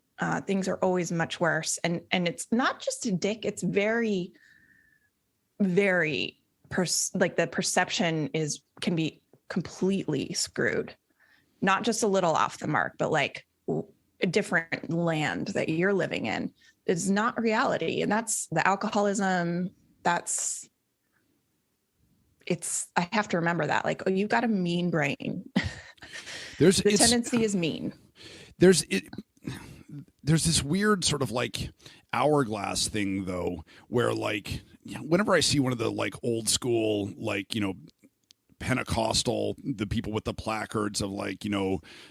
things are always much worse. And it's not just a dick. It's very, very like the perception can be completely screwed, not just a little off the mark, but like a different land that you're living in is not reality. And that's the alcoholism. I have to remember that, like, oh, you've got a mean brain. The tendency is mean. There's this weird sort of like hourglass thing though, where like, whenever I see one of the like old school, like, Pentecostal, the people with the placards of like,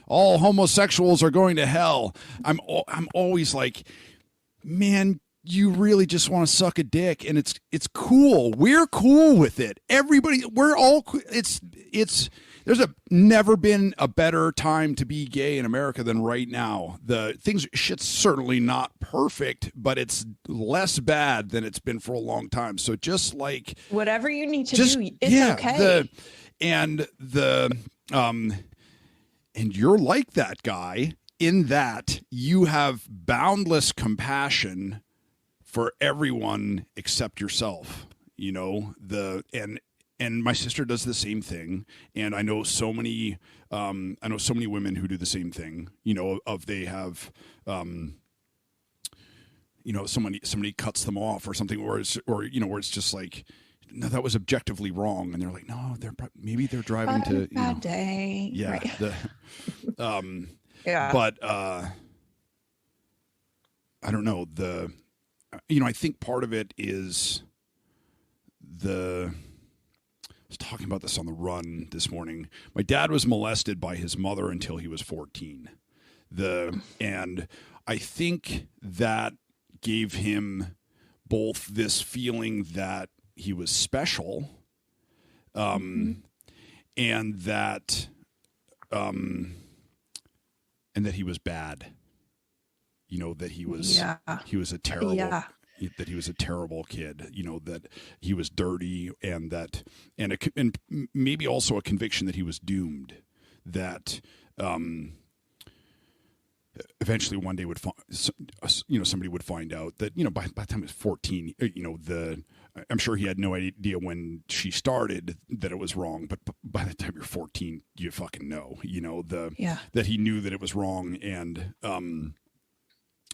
all homosexuals are going to hell. I'm always like, man, you really just want to suck a dick, and it's cool. We're cool with it. Everybody, we're all. There's never been a better time to be gay in America than right now. Shit's certainly not perfect, but it's less bad than it's been for a long time. So just like whatever you need to do, it's okay. And you're like that guy in that you have boundless compassion for everyone except yourself. And my sister does the same thing, and I know so many women who do the same thing. They have somebody cuts them off or something, where it's just like, no, that was objectively wrong, and they're like, no, maybe they're driving to bad day. Yeah. Right. Yeah. But I don't know, I think part of it is I was talking about this on the run this morning. My dad was molested by his mother until he was 14. And I think that gave him both this feeling that he was special, and that and that he was bad. You know, that he was a terrible, that he was a terrible kid, you know, that he was dirty, and that, and maybe also a conviction that he was doomed, that, eventually one day would find, you know, somebody would find out that, you know, by the time he was 14, you know, I'm sure he had no idea when she started that it was wrong, but by the time you're 14, you fucking know, you know, that he knew that it was wrong, and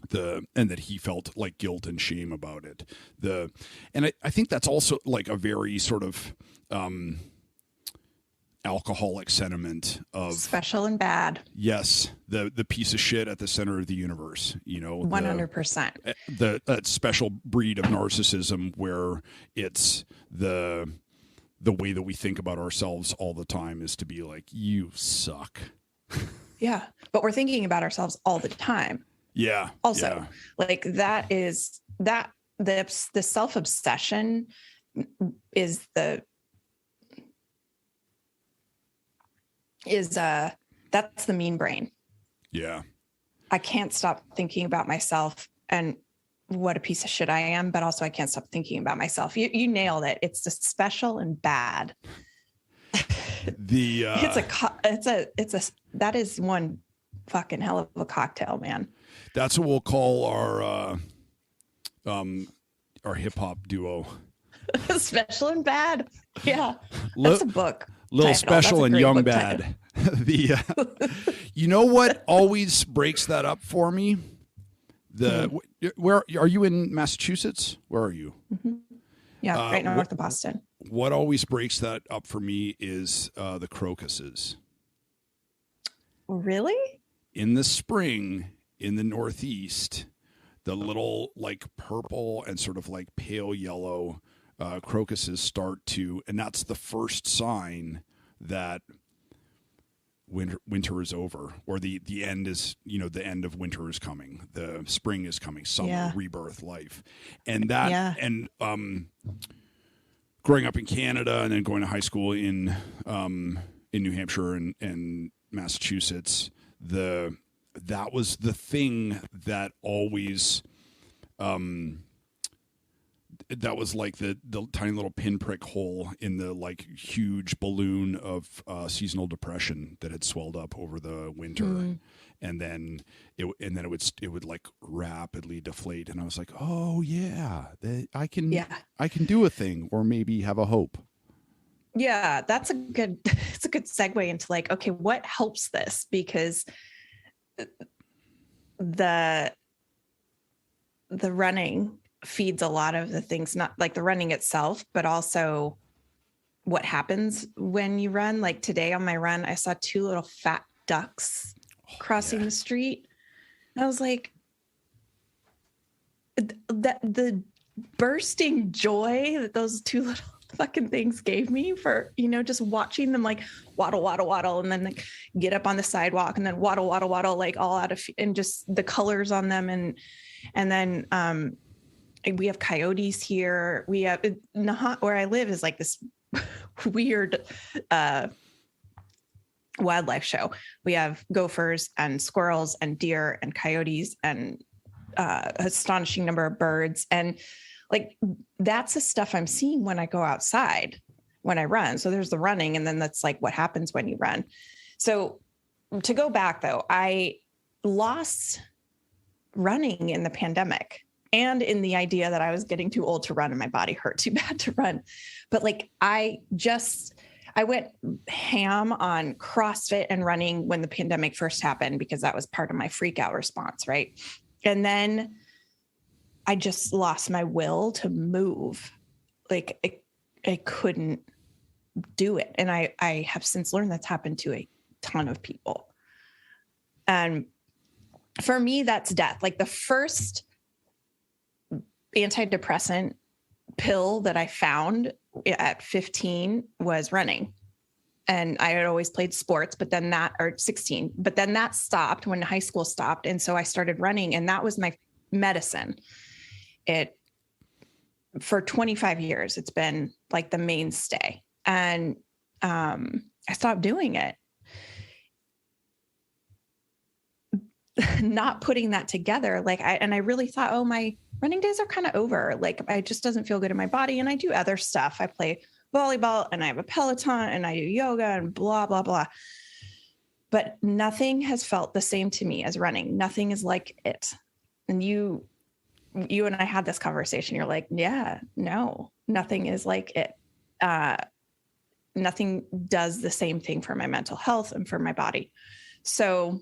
that he felt like guilt and shame about it. And I think that's also like a very sort of alcoholic sentiment of special and bad. Yes, the piece of shit at the center of the universe, you know, 100%. That special breed of narcissism where it's the way that we think about ourselves all the time is to be like, you suck. Yeah, but we're thinking about ourselves all the time. Yeah. Also, like the self-obsession is that's the mean brain. Yeah. I can't stop thinking about myself and what a piece of shit I am, but also I can't stop thinking about myself. You nailed it. It's the special and bad. That is one fucking hell of a cocktail, man. That's what we'll call our hip hop duo. Special and bad. Yeah. That's a book. Little title. Special and Young Bad. You know what always breaks that up for me? Where are you in Massachusetts? Where are you? Mm-hmm. Yeah, right north of Boston. What always breaks that up for me is the crocuses. Really? In the spring, in the Northeast, the little like purple and sort of like pale yellow crocuses start to, and that's the first sign that winter is over, or the end is, you know, the end of winter is coming, the spring is coming, summer, rebirth, life, and that, and growing up in Canada and then going to high school in New Hampshire and Massachusetts, that was the thing that always, that was like the tiny little pinprick hole in the like huge balloon of seasonal depression that had swelled up over the winter, and then it would like rapidly deflate, and I was like, oh yeah, I can do a thing, or maybe have a hope. Yeah, it's a good segue into like, okay, what helps this? Because the running feeds a lot of the things, not like the running itself, but also what happens when you run. Like today on my run, I saw two little fat ducks crossing the street. And I was like, the bursting joy that those two little fucking things gave me for, you know, just watching them like waddle, waddle, waddle, and then like get up on the sidewalk and then waddle, waddle, waddle, like all out of, and just the colors on them. And then, we have coyotes here. We have where I live is like this weird wildlife show. We have gophers and squirrels and deer and coyotes and astonishing number of birds. And like, that's the stuff I'm seeing when I go outside, when I run. So there's the running. And then that's like what happens when you run. So to go back though, I lost running in the pandemic, and in the idea that I was getting too old to run and my body hurt too bad to run. But like, I went ham on CrossFit and running when the pandemic first happened, because that was part of my freak out response. Right. And then I just lost my will to move. Like I couldn't do it. And I have since learned that's happened to a ton of people. And for me, that's death. Like the first antidepressant pill that I found at 15 was running. And I had always played sports, but then or 16, but then that stopped when high school stopped. And so I started running, and that was my medicine. For 25 years, it's been like the mainstay. And I stopped doing it. not putting that together, like I really thought, oh, my running days are kind of over. Like I just doesn't feel good in my body. And I do other stuff. I play volleyball and I have a Peloton and I do yoga and blah, blah, blah. But nothing has felt the same to me as running. Nothing is like it. And you and I had this conversation. You're like, yeah, no, nothing is like it. Nothing does the same thing for my mental health and for my body. So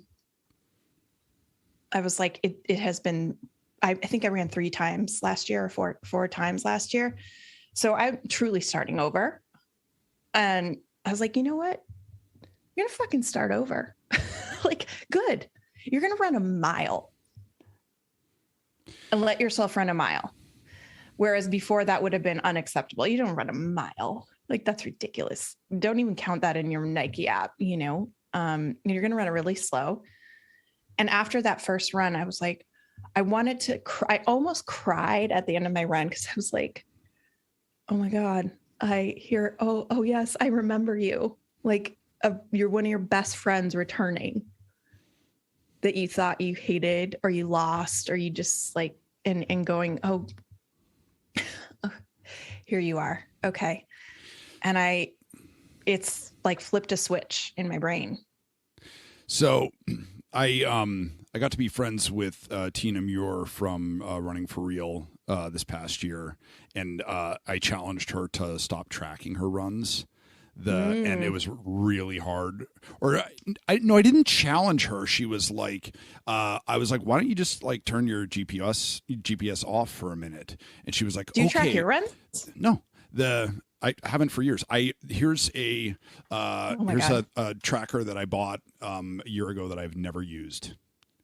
I was like, it has been, I think I ran 3 times last year or four times last year. So I'm truly starting over. And I was like, you know what? You're going to fucking start over. Like, good. You're going to run a mile and let yourself run a mile. Whereas before that would have been unacceptable. You don't run a mile. Like, that's ridiculous. Don't even count that in your Nike app, you know? You're going to run it really slow. And after that first run, I was like, I wanted to cry. I almost cried at the end of my run because I was like, oh my God, oh yes, I remember you. Like you're one of your best friends returning that you thought you hated or you lost or you just like, and going, oh, here you are. Okay. And it's like flipped a switch in my brain. So I got to be friends with Tina Muir from Running for Real this past year, and I challenged her to stop tracking her runs. And it was really hard. Or I didn't challenge her. She was like, I was like, why don't you just like turn your GPS off for a minute? And she was like, do you track your runs? No, I haven't for years. Here's a tracker that I bought a year ago that I've never used.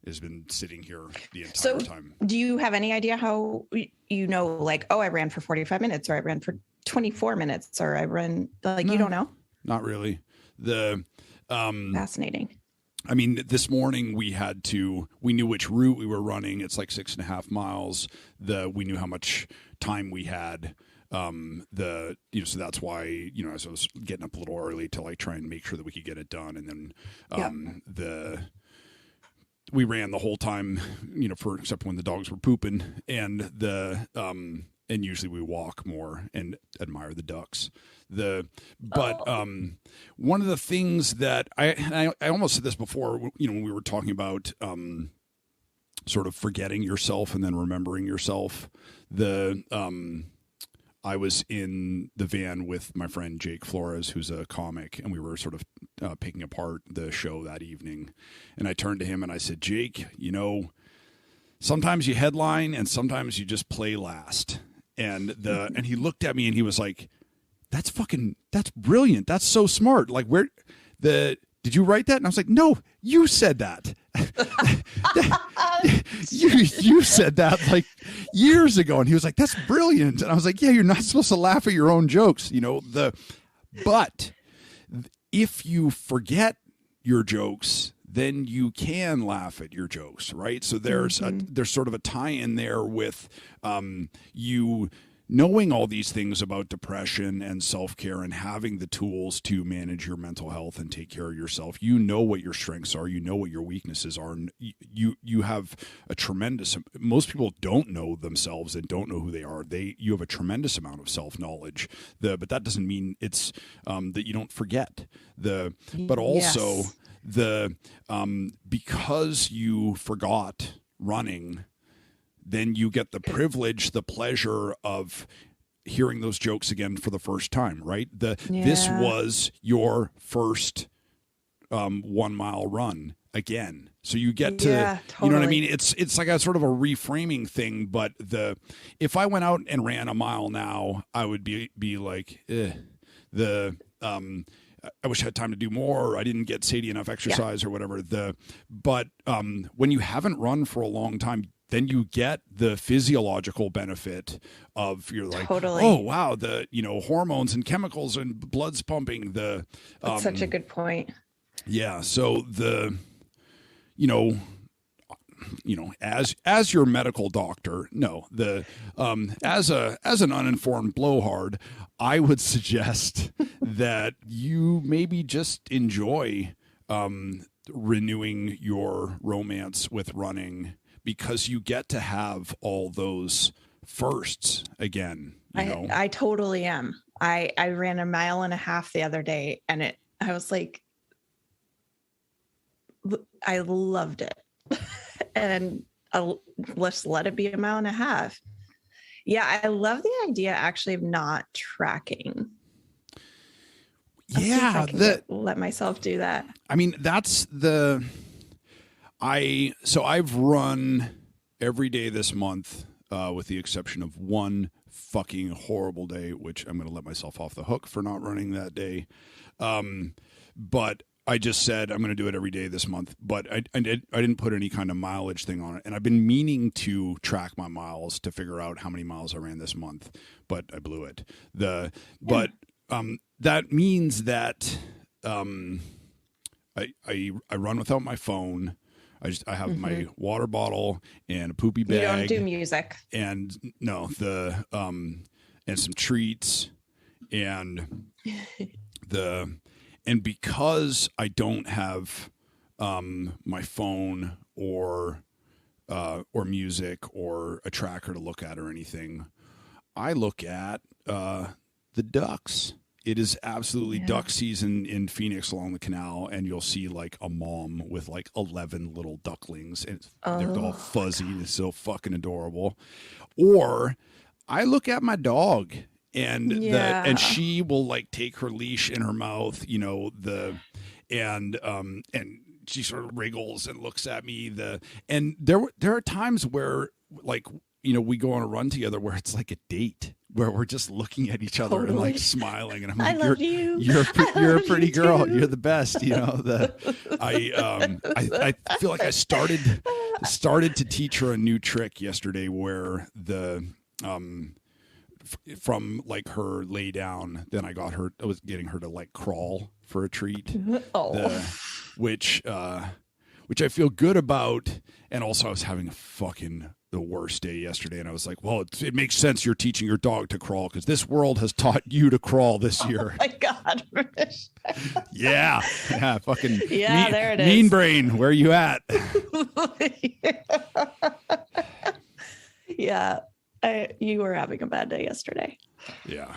Has been sitting here the entire time. Do you have any idea how you know, like, oh, I ran for 45 minutes or I ran for 24 minutes or I ran, like, you don't know? Not really. Fascinating. I mean, this morning we knew which route we were running. It's like 6.5 miles. We knew how much time we had. So that's why, I was getting up a little early to like try and make sure that we could get it done. And then, we ran the whole time, except when the dogs were pooping, and and usually we walk more and admire the ducks. One of the things that I almost said this before, when we were talking about sort of forgetting yourself and then remembering yourself. I was in the van with my friend Jake Flores, who's a comic, and we were sort of picking apart the show that evening. And I turned to him and I said, Jake, sometimes you headline and sometimes you just play last. And he looked at me and he was like, that's brilliant. That's so smart. Like, did you write that? And I was like, no, you said that. you said that like years ago. And he was like, that's brilliant. And I was like, yeah, you're not supposed to laugh at your own jokes. But if you forget your jokes, then you can laugh at your jokes, right? So there's sort of a tie-in there with you knowing all these things about depression and self-care and having the tools to manage your mental health and take care of yourself. You know what your strengths are. You know what your weaknesses are. And you have most people don't know themselves and don't know who they are. You have a tremendous amount of self-knowledge. But that doesn't mean it's that you don't forget. But also because you forgot running, then you get the privilege, the pleasure of hearing those jokes again for the first time, right? This was your first 1 mile run again. So you get to, totally. You know what I mean? It's like a sort of a reframing thing, but if I went out and ran a mile now, I would be like, I wish I had time to do more. Or I didn't get Sadie enough exercise or whatever. But when you haven't run for a long time, then you get the physiological benefit of you're like, oh wow, the hormones and chemicals and blood's pumping. That's such a good point. Yeah. So as your medical doctor, as an uninformed blowhard, I would suggest that you maybe just enjoy renewing your romance with running, because you get to have all those firsts again. I totally am. I ran 1.5 miles the other day, and I was like, I loved it. And I'll just let it be 1.5 miles. Yeah, I love the idea actually of not tracking. Yeah, let myself do that. I mean, that's I've run every day this month, with the exception of one fucking horrible day, which I'm going to let myself off the hook for not running that day. But I just said I'm going to do it every day this month, but I didn't put any kind of mileage thing on it. And I've been meaning to track my miles to figure out how many miles I ran this month, but I blew it. That means that I run without my phone. I have my water bottle and a poopy bag. You don't do music. And and some treats and and because I don't have my phone or music or a tracker to look at or anything, I look at the ducks. It is absolutely duck season in Phoenix along the canal, and you'll see like a mom with like 11 little ducklings, and they're all fuzzy and it's so fucking adorable. Or I look at my dog, and she will like take her leash in her mouth, and she sort of wriggles and looks at me. And there are times where like, we go on a run together where it's like a date, where we're just looking at each other and like smiling, and I'm like, I love you. You're a pretty girl. You're the best. I feel like I started to teach her a new trick yesterday, where from like her lay down, then I was getting her to like crawl for a treat, which I feel good about. And also I was having the worst day yesterday, and I was like, well, it makes sense you're teaching your dog to crawl, because this world has taught you to crawl this year. Oh my God. yeah, fucking there it is. Mean brain, where you at? Yeah, you were having a bad day yesterday. Yeah,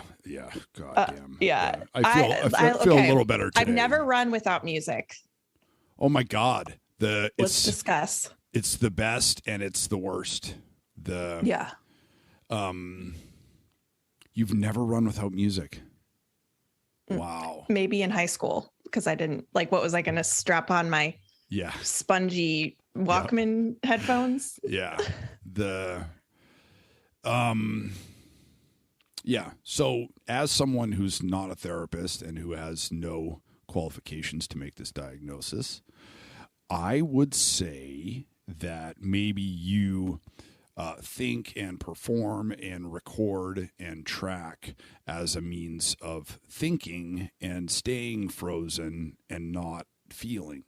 God damn. Yeah, I feel a little better today. I've never run without music. Oh my God. Let's discuss. It's the best and it's the worst. You've never run without music? Wow. Maybe in high school, because I didn't like, what was I going to strap on my spongy Walkman headphones? Yeah. So as someone who's not a therapist and who has no qualifications to make this diagnosis, I would say that maybe you think and perform and record and track as a means of thinking and staying frozen and not feeling.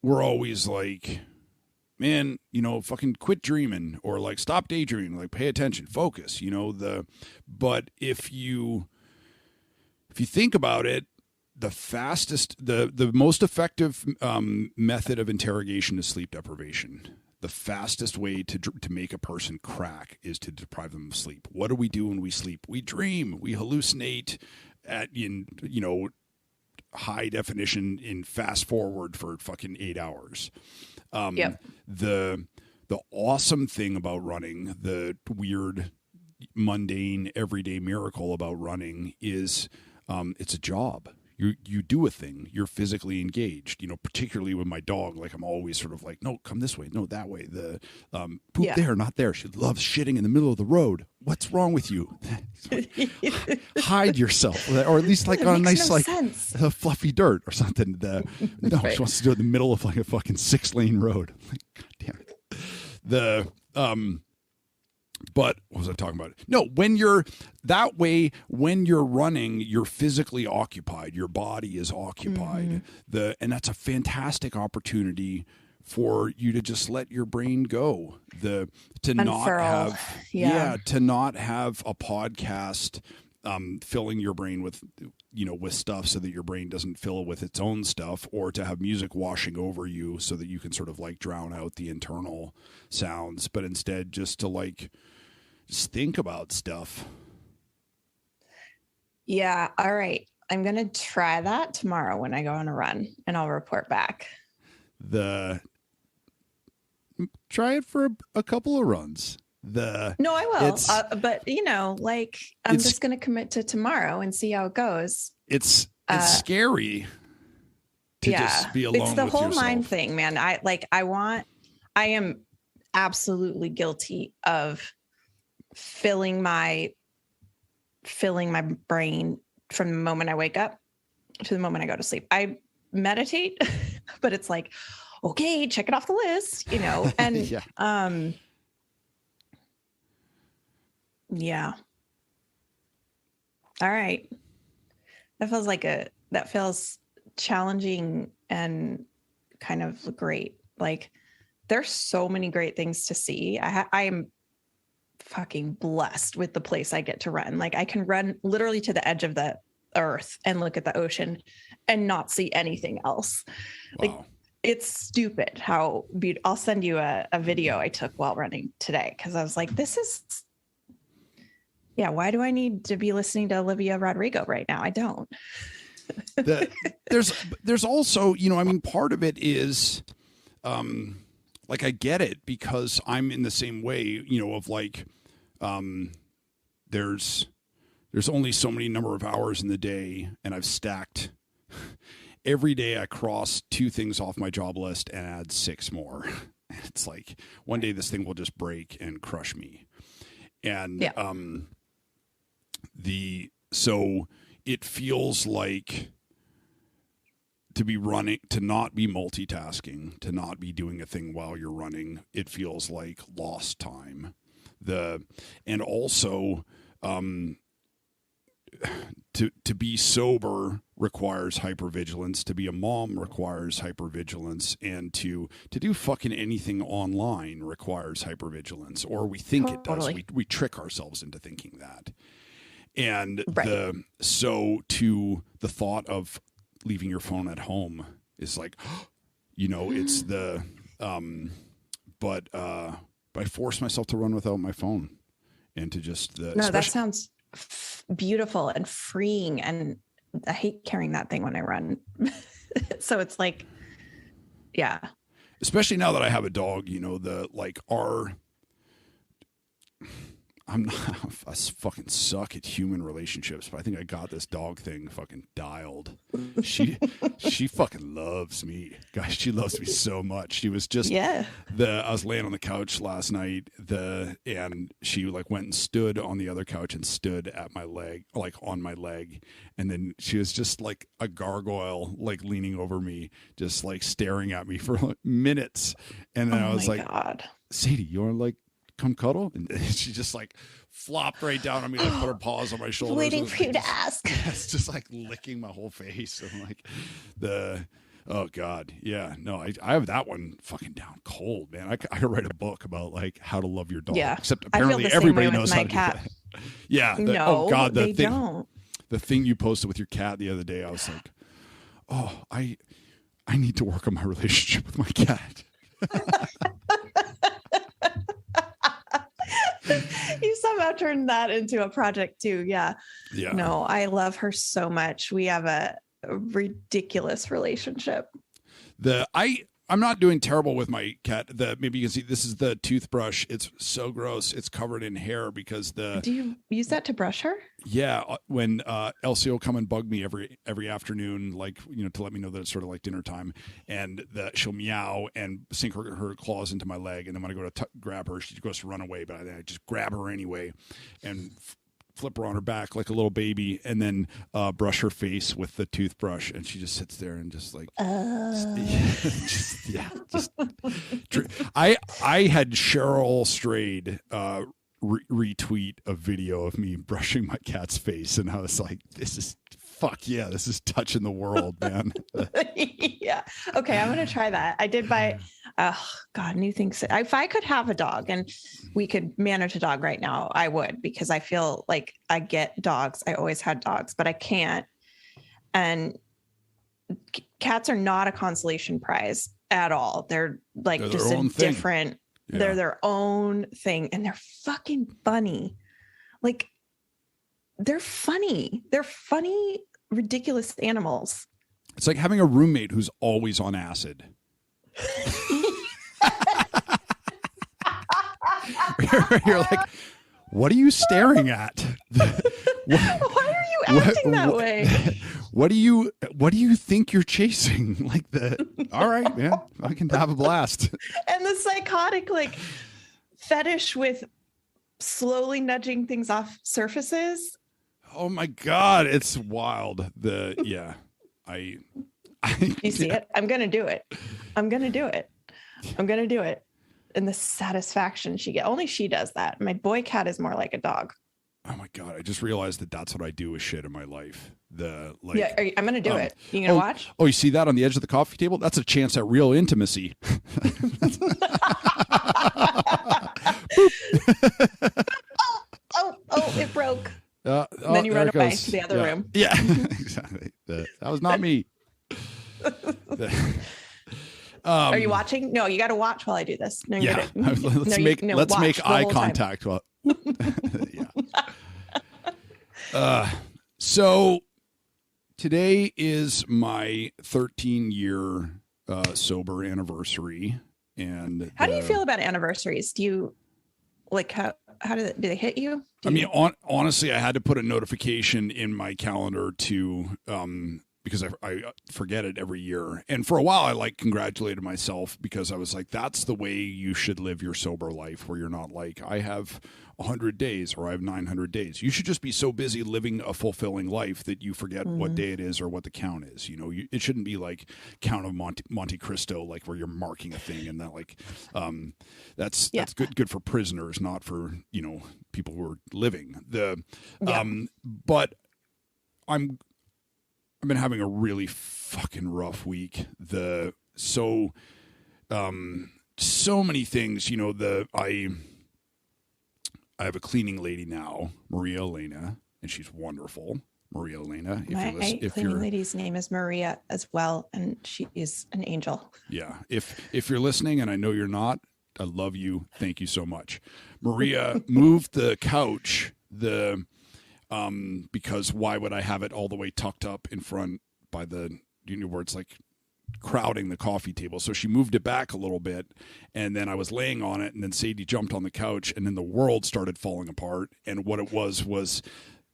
We're always like, man, fucking quit dreaming, or like stop daydreaming, like pay attention, focus, but if you think about it, the most effective method of interrogation is sleep deprivation. The fastest way to make a person crack is to deprive them of sleep. What do we do when we sleep? We dream, we hallucinate in high definition in fast forward for fucking 8 hours. The awesome thing about running, the weird, mundane, everyday miracle about running is it's a job. You do a thing. You're physically engaged. Particularly with my dog, like I'm always sort of like, no, come this way, no, that way. The poop there, not there. She loves shitting in the middle of the road. What's wrong with you? Hide yourself, or at least like on a nice fluffy dirt or something. She wants to do it in the middle of like a fucking 6-lane road. Like, God damn it. But what was I talking about? No, when you're running, you're physically occupied. Your body is occupied. And that's a fantastic opportunity for you to just let your brain go. To not Unfurl. have to not have a podcast filling your brain with with stuff so that your brain doesn't fill with its own stuff, or to have music washing over you so that you can sort of like drown out the internal sounds, but instead just to just think about stuff. Yeah. All right. I'm going to try that tomorrow when I go on a run, and I'll report back. Try it for a couple of runs. No, I will. But I'm just going to commit to tomorrow and see how it goes. It's scary to just be alone. It's the with whole yourself. mind thing, man. I am absolutely guilty of filling my brain from the moment I wake up to the moment I go to sleep. I meditate, but it's like, okay, check it off the list, and yeah. All right. That feels challenging and kind of great. Like, there's so many great things to see. I am fucking blessed with the place I get to run. Like, I can run literally to the edge of the earth and look at the ocean and not see anything else. Wow. Like, it's stupid how beautiful. I'll send you a video I took while running today, because I was like, why do I need to be listening to Olivia Rodrigo right now? I don't. There's also, part of it is, I get it, because I'm in the same way, of like, there's only so many number of hours in the day, and I've stacked every day. I cross 2 things off my job list and add 6 more. It's like one day this thing will just break and crush me. And, so it feels like to be running, to not be multitasking, to not be doing a thing while you're running, it feels like lost time. And also, to be sober requires hypervigilance. To be a mom requires hypervigilance, and to do fucking anything online requires hypervigilance, or we think it does. We trick ourselves into thinking that. And so to the thought of leaving your phone at home is like, it's but I force myself to run without my phone, and to just that sounds beautiful and freeing, and I hate carrying that thing when I run. So it's like, yeah, especially now that I have a dog, I fucking suck at human relationships, but I think I got this dog thing fucking dialed. She fucking loves me, guys. She loves me so much. She was just I was laying on the couch last night, and she went and stood on the other couch and stood at my leg, on my leg, and then she was just like a gargoyle, leaning over me, just staring at me for minutes, and then I was like, God. Sadie, you want to come cuddle? And she just flopped right down on me, put her paws on my shoulders. Waiting for you to ask. It's just licking my whole face. And oh God. Yeah. No, I have that one fucking down cold, man. I could write a book about how to love your dog. Yeah. Except apparently everybody knows how to cat. do that. Yeah. No, oh God. They don't. The thing you posted with your cat the other day, I was like, oh, I need to work on my relationship with my cat. You somehow turned that into a project too. Yeah. No, I love her so much. We have a ridiculous relationship. I'm not doing terrible with my cat. Maybe you can see this is the toothbrush. It's so gross. It's covered in hair because Do you use that to brush her? Yeah, when Elsie will come and bug me every afternoon, to let me know that it's sort of dinner time, and she'll meow and sink her claws into my leg, and then when I go to grab her, she goes to run away, but I just grab her anyway, and flip her on her back like a little baby, and then brush her face with the toothbrush, and she just sits there and just I had Cheryl Strayed retweet a video of me brushing my cat's face, and I was like, this is this is touching the world, man. Yeah. Okay, I'm gonna try that. I did buy Oh God, new things. If I could have a dog and we could manage a dog right now, I would, because I feel like I get dogs. I always had dogs, but I can't. And cats are not a consolation prize at all. They're like They're just a different, they're their own thing. And they're fucking funny. Like they're funny. They're funny, ridiculous animals. It's like having a roommate who's always on acid. You're like, what are you staring at? Why are you acting that way? What do you think you're chasing? Like all right, man, I can have a blast. And the psychotic like fetish with slowly nudging things off surfaces. Oh my God, it's wild. You see it? I'm gonna do it. And the satisfaction she gets. Only she does that. My boy cat is more like a dog. Oh my God, I just realized that's what I do with shit in my life. I'm gonna do it. You gonna watch? Oh, you see that on the edge of the coffee table? That's a chance at real intimacy. oh, it broke. And then you run away to the other room. Yeah, exactly. That was not me. Are you watching? No, you got to watch while I do this. No, yeah. Let's make eye contact. Well, yeah. So today is my 13-year sober anniversary, and how do you feel about anniversaries? Do you like how do they hit you? Honestly, I had to put a notification in my calendar to because I forget it every year. And for a while, I congratulated myself because I was like, that's the way you should live your sober life, where you're not like, I have 100 days or I have 900 days. You should just be so busy living a fulfilling life that you forget what day it is or what the count is. It shouldn't be like Count of Monte Cristo, like where you're marking a thing and that that's good for prisoners, not for, people who are living. But I've been having a really fucking rough week. So many things, I have a cleaning lady now, Maria Elena, and she's wonderful. Maria Elena. My cleaning lady's name is Maria as well, and she is an angel. Yeah. If you're listening, and I know you're not, I love you. Thank you so much. Maria moved the couch, because why would I have it all the way tucked up in front by the, where it's like crowding the coffee table. So she moved it back a little bit, and then I was laying on it, and then Sadie jumped on the couch, and then the world started falling apart. And what it was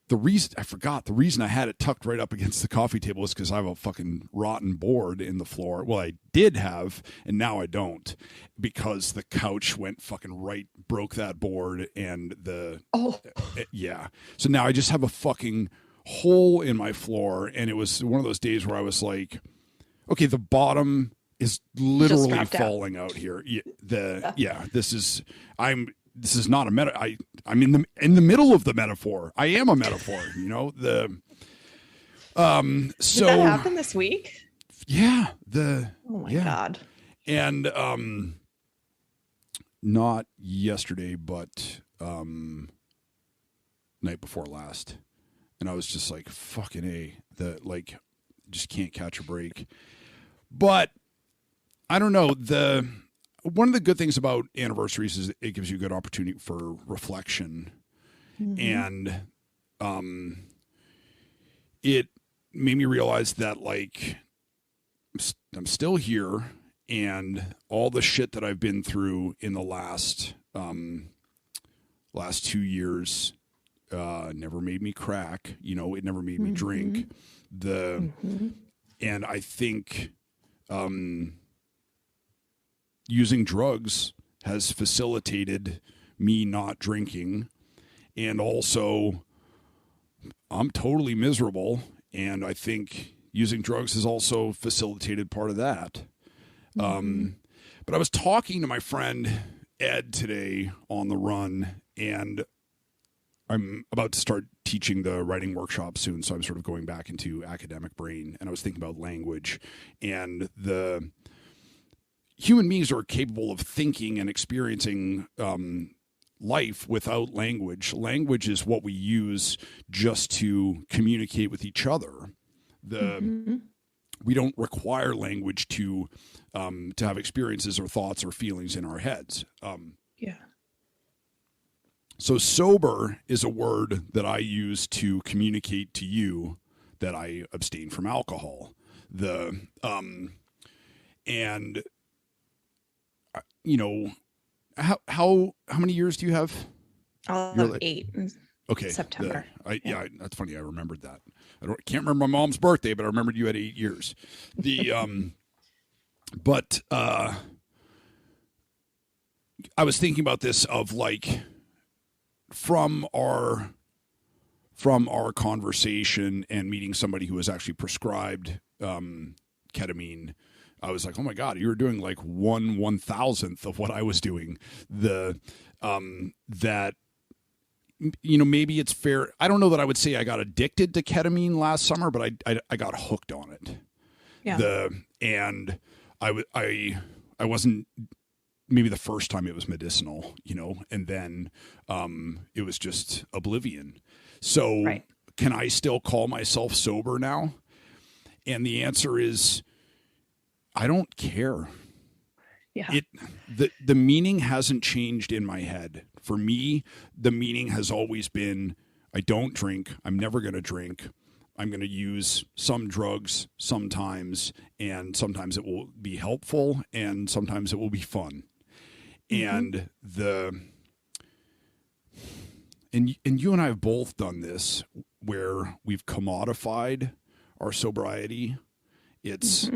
the reason I had it tucked right up against the coffee table is because I have a fucking rotten board in the floor. Well, I did have, and now I don't, because the couch went fucking broke that board, and yeah. So now I just have a fucking hole in my floor, and it was one of those days where I was like, okay, the bottom is literally falling out here. This is not a meta. I'm in the middle of the metaphor. I am a metaphor, So did that happen this week? Yeah. Oh my God. And not yesterday, but night before last. And I was just like, fucking A, just can't catch a break. But I don't know, one of the good things about anniversaries is it gives you a good opportunity for reflection. Mm-hmm. And it made me realize that I'm still here, and all the shit that I've been through in the last 2 years never made me crack. It never made me drink. And I think using drugs has facilitated me not drinking, and also I'm totally miserable, and I think using drugs has also facilitated part of that. But I was talking to my friend Ed today on the run, and I'm about to start teaching the writing workshop soon, so I'm sort of going back into academic brain, and I was thinking about language and human beings are capable of thinking and experiencing life without language. Language is what we use just to communicate with each other. We don't require language to have experiences or thoughts or feelings in our heads. So sober is a word that I use to communicate to you that I abstain from alcohol. And you know, how many years do you have? I'll have 8 in okay, September. That's funny. I remembered that. Can't remember my mom's birthday, but I remembered you had 8 years. But I was thinking about this of like from our conversation and meeting somebody who was actually prescribed ketamine. I was like, oh my God, you were doing like 1/1000th of what I was doing. That, you know, maybe it's fair. I don't know that I would say I got addicted to ketamine last summer, but I got hooked on it. Yeah. And I wasn't, maybe the first time it was medicinal, you know, and then it was just oblivion. So Can I still call myself sober now? And the answer is, I don't care. Yeah. The meaning hasn't changed in my head. For me, the meaning has always been, I don't drink. I'm never going to drink. I'm going to use some drugs sometimes, and sometimes it will be helpful, and sometimes it will be fun. And and you and I have both done this where we've commodified our sobriety. It's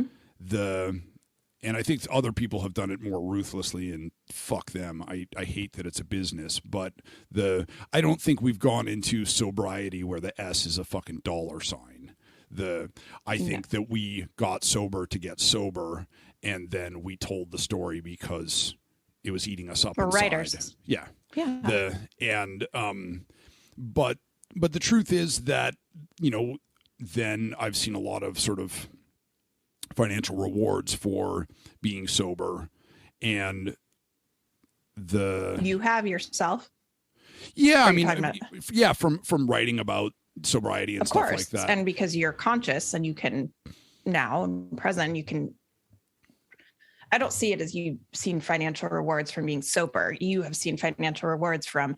and I think other people have done it more ruthlessly, and fuck them. I hate that it's a business, but I don't think we've gone into sobriety where the S is a fucking dollar sign. I think that we got sober to get sober, and then we told the story because it was eating us up. We're inside. writers. Yeah. Yeah. But the truth is that, you know, then I've seen a lot of sort of financial rewards for being sober, and you have yourself. Yeah, I mean, from writing about sobriety and stuff like that. And because you're conscious and you can now present, you can. I don't see it as you've seen financial rewards from being sober. You have seen financial rewards from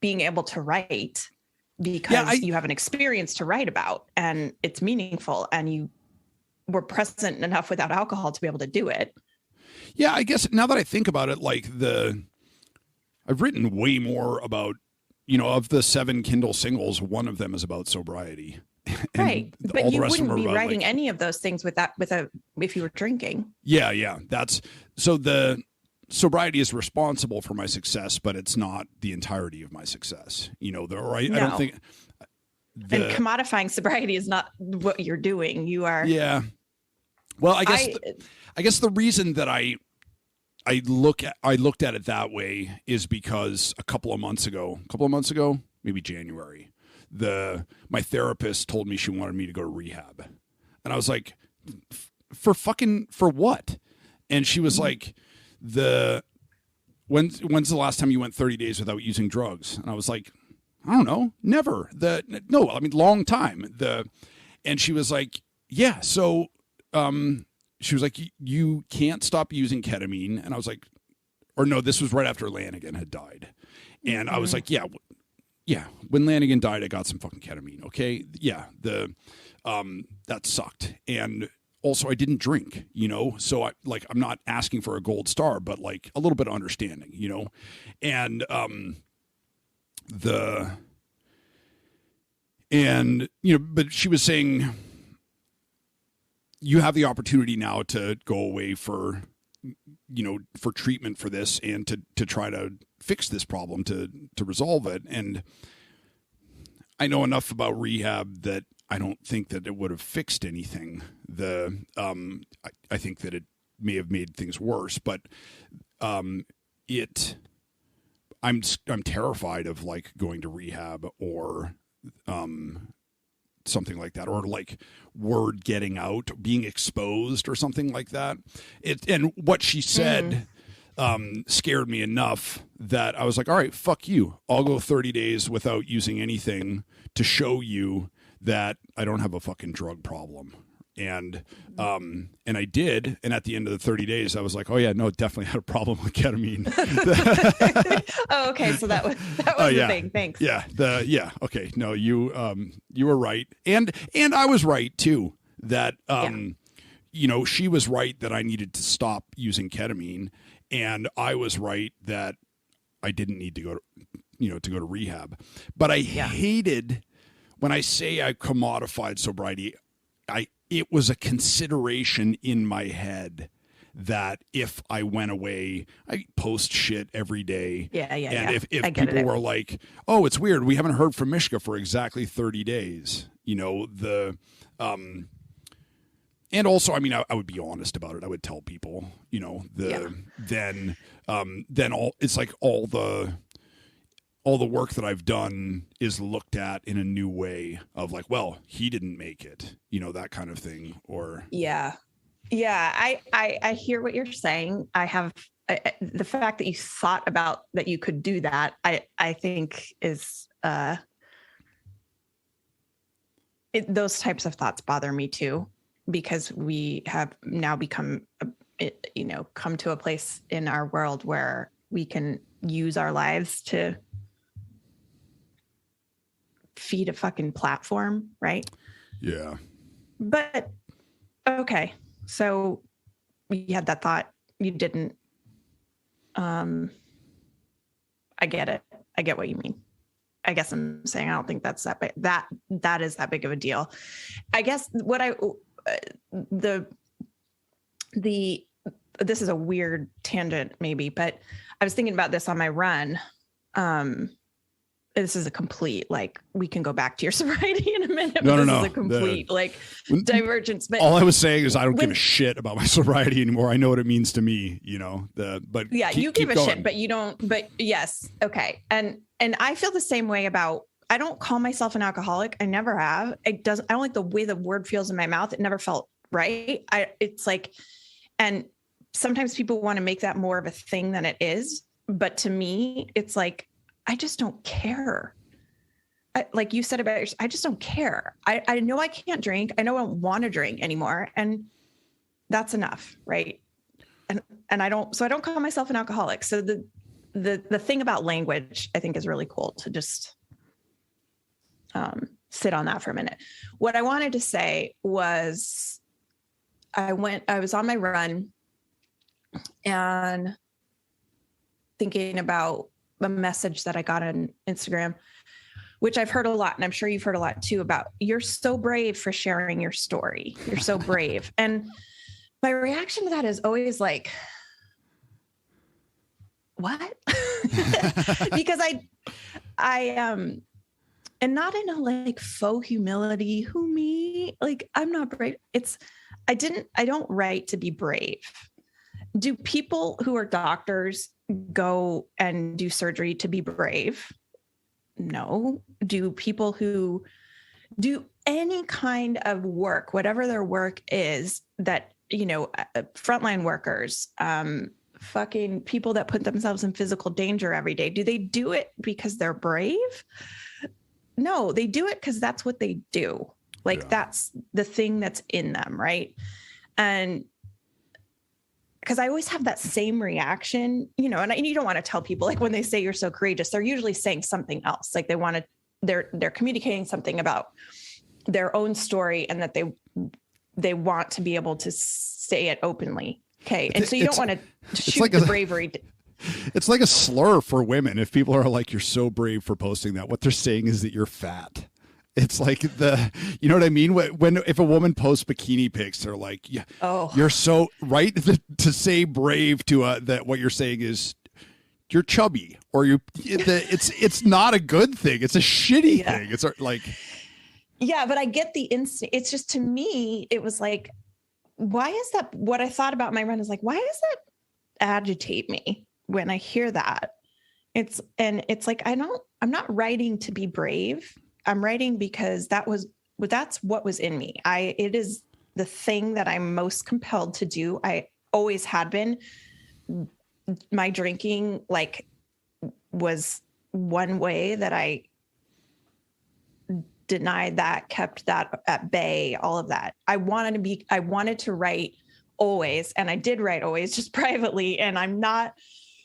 being able to write because you have an experience to write about, and it's meaningful, and you were present enough without alcohol to be able to do it. Yeah, I guess now that I think about it, like I've written way more about, you know, of the 7 Kindle singles, one of them is about sobriety. Right. But you wouldn't be writing any of those things if you were drinking. Yeah. So the sobriety is responsible for my success, but it's not the entirety of my success. You know, I don't think. And commodifying sobriety is not what you're doing. You are. Yeah. Well, I guess the reason that I looked at it that way is because a couple of months ago, maybe January, my therapist told me she wanted me to go to rehab, and I was like, for what? And she was like, when's the last time you went 30 days without using drugs? And I was like, I don't know, never. Long time. And she was like, yeah, so she was like, you can't stop using ketamine. And I was like, or no, this was right after Lanigan had died. And I was like, yeah, when Lanigan died, I got some fucking ketamine. Okay. Yeah. That sucked. And also I didn't drink, you know? So I'm not asking for a gold star, but like a little bit of understanding, you know? And, but she was saying, you have the opportunity now to go away for treatment for this and to try to fix this problem, to resolve it. And I know enough about rehab that I don't think that it would have fixed anything. I think that it may have made things worse, but I'm terrified of like going to rehab or something like that, or like word getting out, being exposed or something like that. And what she said scared me enough that I was like, all right, fuck you. I'll go 30 days without using anything to show you that I don't have a fucking drug problem. And I did. And at the end of the 30 days, I was like, oh yeah, no, definitely had a problem with ketamine. Oh, okay. So that was the thing. Thanks. Yeah. Okay. No, you were right. And I was right too, that, she was right that I needed to stop using ketamine. And I was right that I didn't need to go to rehab. But I hated when I say I commodified sobriety, it was a consideration in my head that if I went away, I post shit every day. And if people were like, oh, it's weird, we haven't heard from Mishka for exactly 30 days, and also, I mean, I would be honest about it. I would tell people, then it's like all the work that I've done is looked at in a new way of like, well, he didn't make it, that kind of thing. Or I hear what you're saying. I have the fact that you thought about that you could do that. I think is those types of thoughts bother me too, because we have now become, come to a place in our world where we can use our lives to feed a fucking platform, right? Yeah. But okay, so you had that thought, you didn't. I get it. I get what you mean. I guess I'm saying I don't think that's that big. That is that big of a deal. I guess what this is a weird tangent maybe, but I was thinking about this on my run. This is a complete, like, we can go back to your sobriety in a minute. No. This is a complete divergence. But all I was saying is I don't give a shit about my sobriety anymore. I know what it means to me, but yeah, you give a shit, but you don't, but yes. Okay. And I feel the same way about, I don't call myself an alcoholic. I never have. I don't like the way the word feels in my mouth. It never felt right. It's like, and sometimes people want to make that more of a thing than it is. But to me, it's like, I just don't care. Like you said about I just don't care. I know I can't drink. I know I don't want to drink anymore. And that's enough. Right. And I don't call myself an alcoholic. So the thing about language, I think, is really cool to just sit on that for a minute. What I wanted to say was I was on my run and thinking about a message that I got on Instagram, which I've heard a lot, and I'm sure you've heard a lot too, about you're so brave for sharing your story. You're so brave. And my reaction to that is always like, what? Because I and not in a like faux humility, who me? Like, I'm not brave. I don't write to be brave. Do people who are doctors go and do surgery to be brave? No. Do people who do any kind of work, whatever their work is, that, frontline workers, fucking people that put themselves in physical danger every day, do they do it because they're brave? No, they do it because that's what they do. Like, that's the thing that's in them, right? And because I always have that same reaction, and you don't want to tell people, like, when they say you're so courageous, they're usually saying something else. Like they're communicating something about their own story, and that they want to be able to say it openly. Okay. And so you don't want to shoot like the bravery. It's like a slur for women. If people are like, you're so brave for posting that, what they're saying is that you're fat. It's like you know what I mean? If a woman posts bikini pics, they're like, yeah, you're so right to say brave to that. What you're saying is you're chubby, or it's not a good thing. It's a shitty thing. It's like, yeah, but I get the instinct. It's just, to me, it was like, why is that? What I thought about my run is like, why does that agitate me when I hear that? It's like, I'm not writing to be brave. I'm writing because that was that's what was in me. It is the thing that I'm most compelled to do. I always had been. My drinking was one way that I denied that, kept that at bay, all of that. I wanted to write always. And I did write always, just privately. And I'm not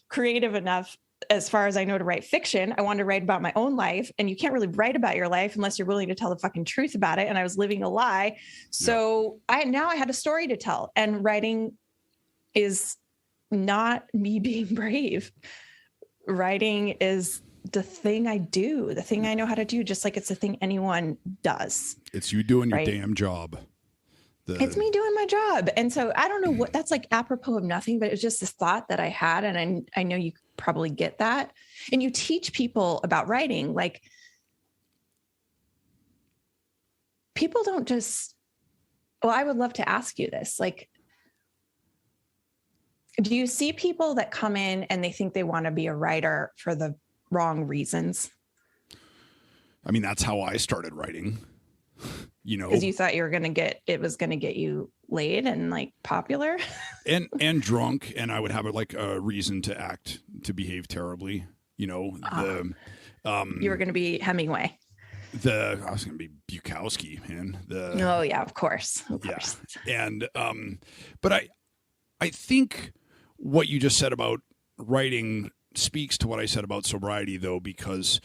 creative enough, as far as I know, to write fiction. I wanted to write about my own life, and you can't really write about your life unless you're willing to tell the fucking truth about it. And I was living a lie. So I had a story to tell, and writing is not me being brave. Writing is the thing I do, the thing I know how to do, just like it's the thing anyone does. It's you doing your damn job. It's me doing my job. And so I don't know what that's like, apropos of nothing, but it was just this thought that I had. And I know you probably get that. And you teach people about writing. Like, people don't just, well, I would love to ask you this. Like, do you see people that come in and they think they want to be a writer for the wrong reasons? I mean, that's how I started writing. Because you thought it was going to get you laid and like popular and drunk. And I would have a reason to behave terribly, you were going to be Hemingway. I was going to be Bukowski, man. Oh yeah, of course. And, but I think what you just said about writing speaks to what I said about sobriety, though, because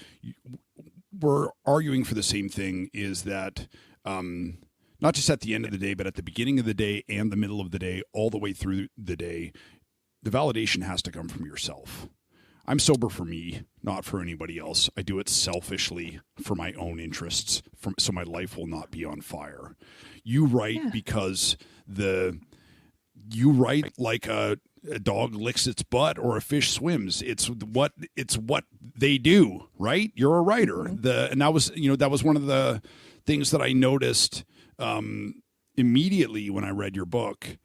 we're arguing for the same thing, is that not just at the end of the day, but at the beginning of the day and the middle of the day, all the way through the day, the validation has to come from yourself. I'm sober for me, not for anybody else. I do it selfishly for my own interests, so my life will not be on fire. You write because you write like a dog licks its butt or a fish swims. It's what they do, right? You're a writer. And that was one of the things that I noticed immediately when I read your book.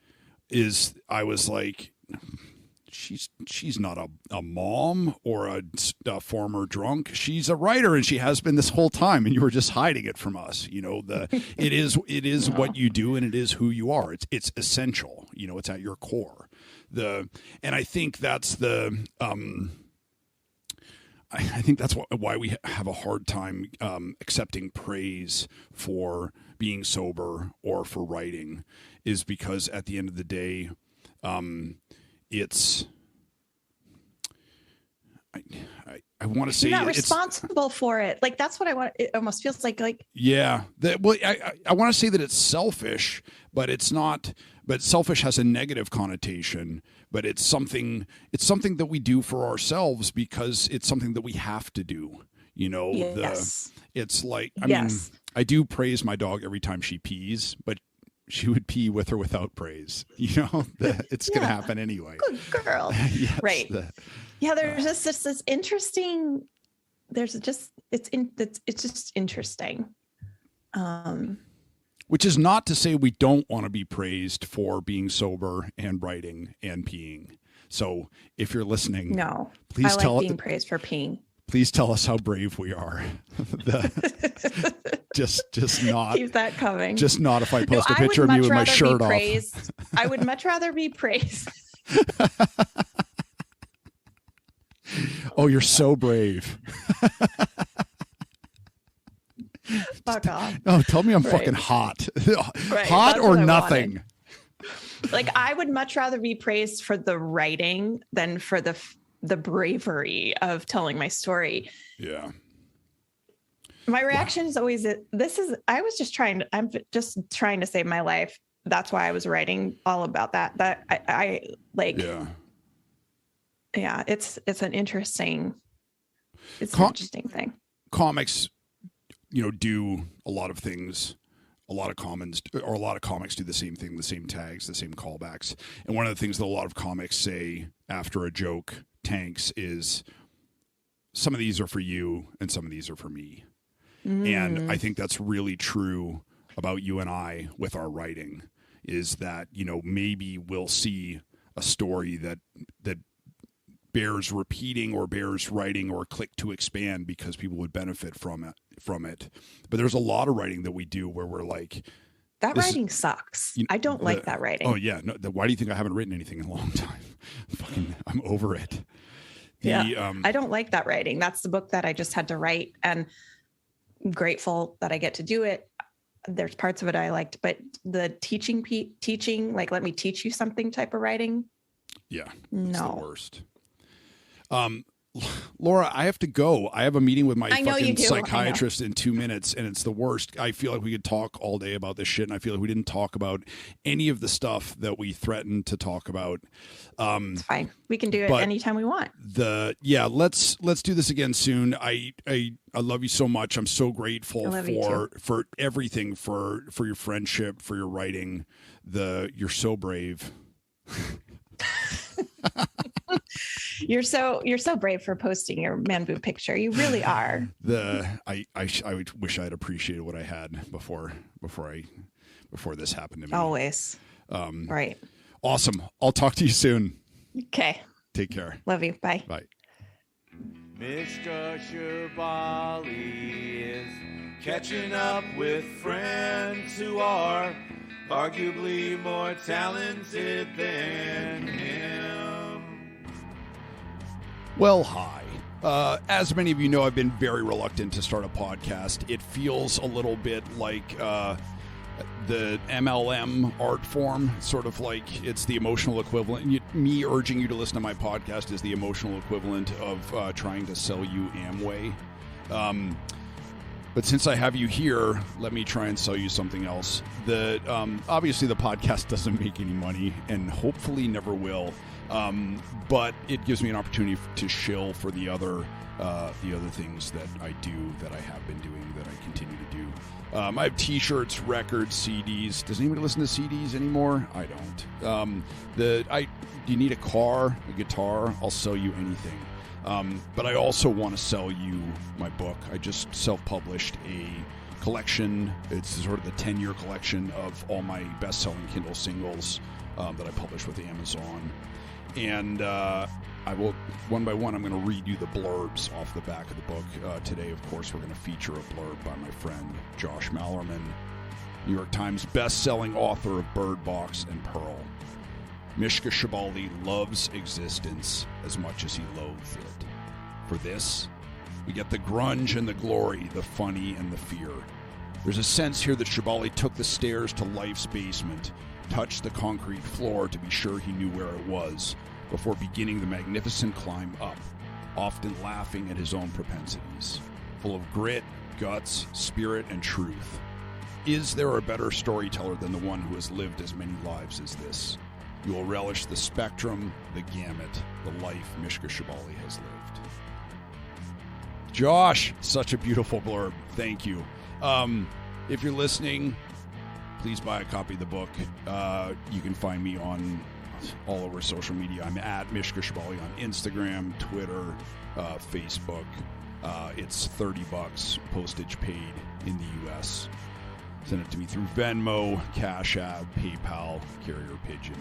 Is I was like, she's not a mom or a former drunk. She's a writer, and she has been this whole time. And you were just hiding it from us. It is what you do, and it is who you are. It's essential. It's at your core. And I think that's I think that's why we have a hard time accepting praise for being sober or for writing, is because at the end of the day, it's I want to say you're not responsible for it. Like, that's what I want. It almost feels like yeah. I want to say that it's selfish, but it's not. But selfish has a negative connotation. But it's something that we do for ourselves because it's something that we have to do. Yes. It's like I mean, I do praise my dog every time she pees, but she would pee with or without praise. It's going to happen anyway. Good girl. Yes, right. There's just this interesting. It's just interesting. Which is not to say we don't want to be praised for being sober and writing and peeing. So if you're listening, please being praised for peeing. Please tell us how brave we are. Just not keep that coming. Just not if I post a picture of me with my shirt off. I would much rather be praised. Oh, you're so brave. Fuck off. Oh, tell me I'm fucking hot. Hot or nothing. Like, I would much rather be praised for the writing than for the bravery of telling my story. Yeah. My reaction is always I'm just trying to save my life. That's why I was writing all about that. That I like. Yeah. It's an interesting thing. Comics, do a lot of things. A lot of comics do the same thing, the same tags, the same callbacks. And one of the things that a lot of comics say after a joke tanks is, some of these are for you and some of these are for me. And I think that's really true about you and I with our writing, is that, maybe we'll see a story that bears repeating or bears writing or click to expand because people would benefit from it. But there's a lot of writing that we do where we're like, that writing sucks. I don't like that writing. Oh yeah. No, why do you think I haven't written anything in a long time? I'm over it. I don't like that writing. That's the book that I just had to write, and I'm grateful that I get to do it. There's parts of it I liked, but the teaching, like, let me teach you something type of writing. Yeah. No. It's the worst. Laura, I have to go. I have a meeting with my fucking psychiatrist in 2 minutes, and it's the worst. I feel like we could talk all day about this shit, and I feel like we didn't talk about any of the stuff that we threatened to talk about. It's fine. We can do it anytime we want. Let's do this again soon. I love you so much. I'm so grateful for everything, for your friendship, for your writing. You're so brave. You're so brave for posting your man boob picture. You really are. I wish I'd appreciated what I had before this happened to me. Always. Right. Awesome. I'll talk to you soon. Okay. Take care. Love you. Bye. Bye. Mishka Shubaly is catching up with friends who are arguably more talented than him. Well, hi. As many of you know, I've been very reluctant to start a podcast. It feels a little bit like the MLM art form, sort of like it's the emotional equivalent. Me urging you to listen to my podcast is the emotional equivalent of trying to sell you Amway. But since I have you here, let me try and sell you something else. Obviously, the podcast doesn't make any money, and hopefully never will. But it gives me an opportunity to shill for the other things that I do, that I have been doing, that I continue to do. I have T-shirts, records, CDs. Does anybody listen to CDs anymore? I don't. Do you need a car, a guitar? I'll sell you anything. But I also want to sell you my book. I just self-published a collection. It's sort of the 10-year collection of all my best-selling Kindle singles that I published with Amazon. And I will, one by one, I'm going to read you the blurbs off the back of the book. Today, of course, we're going to feature a blurb by my friend Josh Mallerman, New York Times best-selling author of Bird Box and Pearl. Mishka Shubaly loves existence as much as he loathes it. For this, we get the grunge and the glory, the funny and the fear. There's a sense here that Shubaly took the stairs to life's basement, touched the concrete floor to be sure he knew where it was, before beginning the magnificent climb up, often laughing at his own propensities. Full of grit, guts, spirit, and truth. Is there a better storyteller than the one who has lived as many lives as this? You will relish the spectrum, the gamut, the life Mishka Shubaly has lived. Josh, such a beautiful blurb. Thank you. If you're listening, please buy a copy of the book. You can find me on all over social media. I'm at Mishka Shubaly on Instagram, Twitter, Facebook. It's $30, postage paid in the U.S. Send it to me through Venmo, Cash App, PayPal, Carrier Pigeon.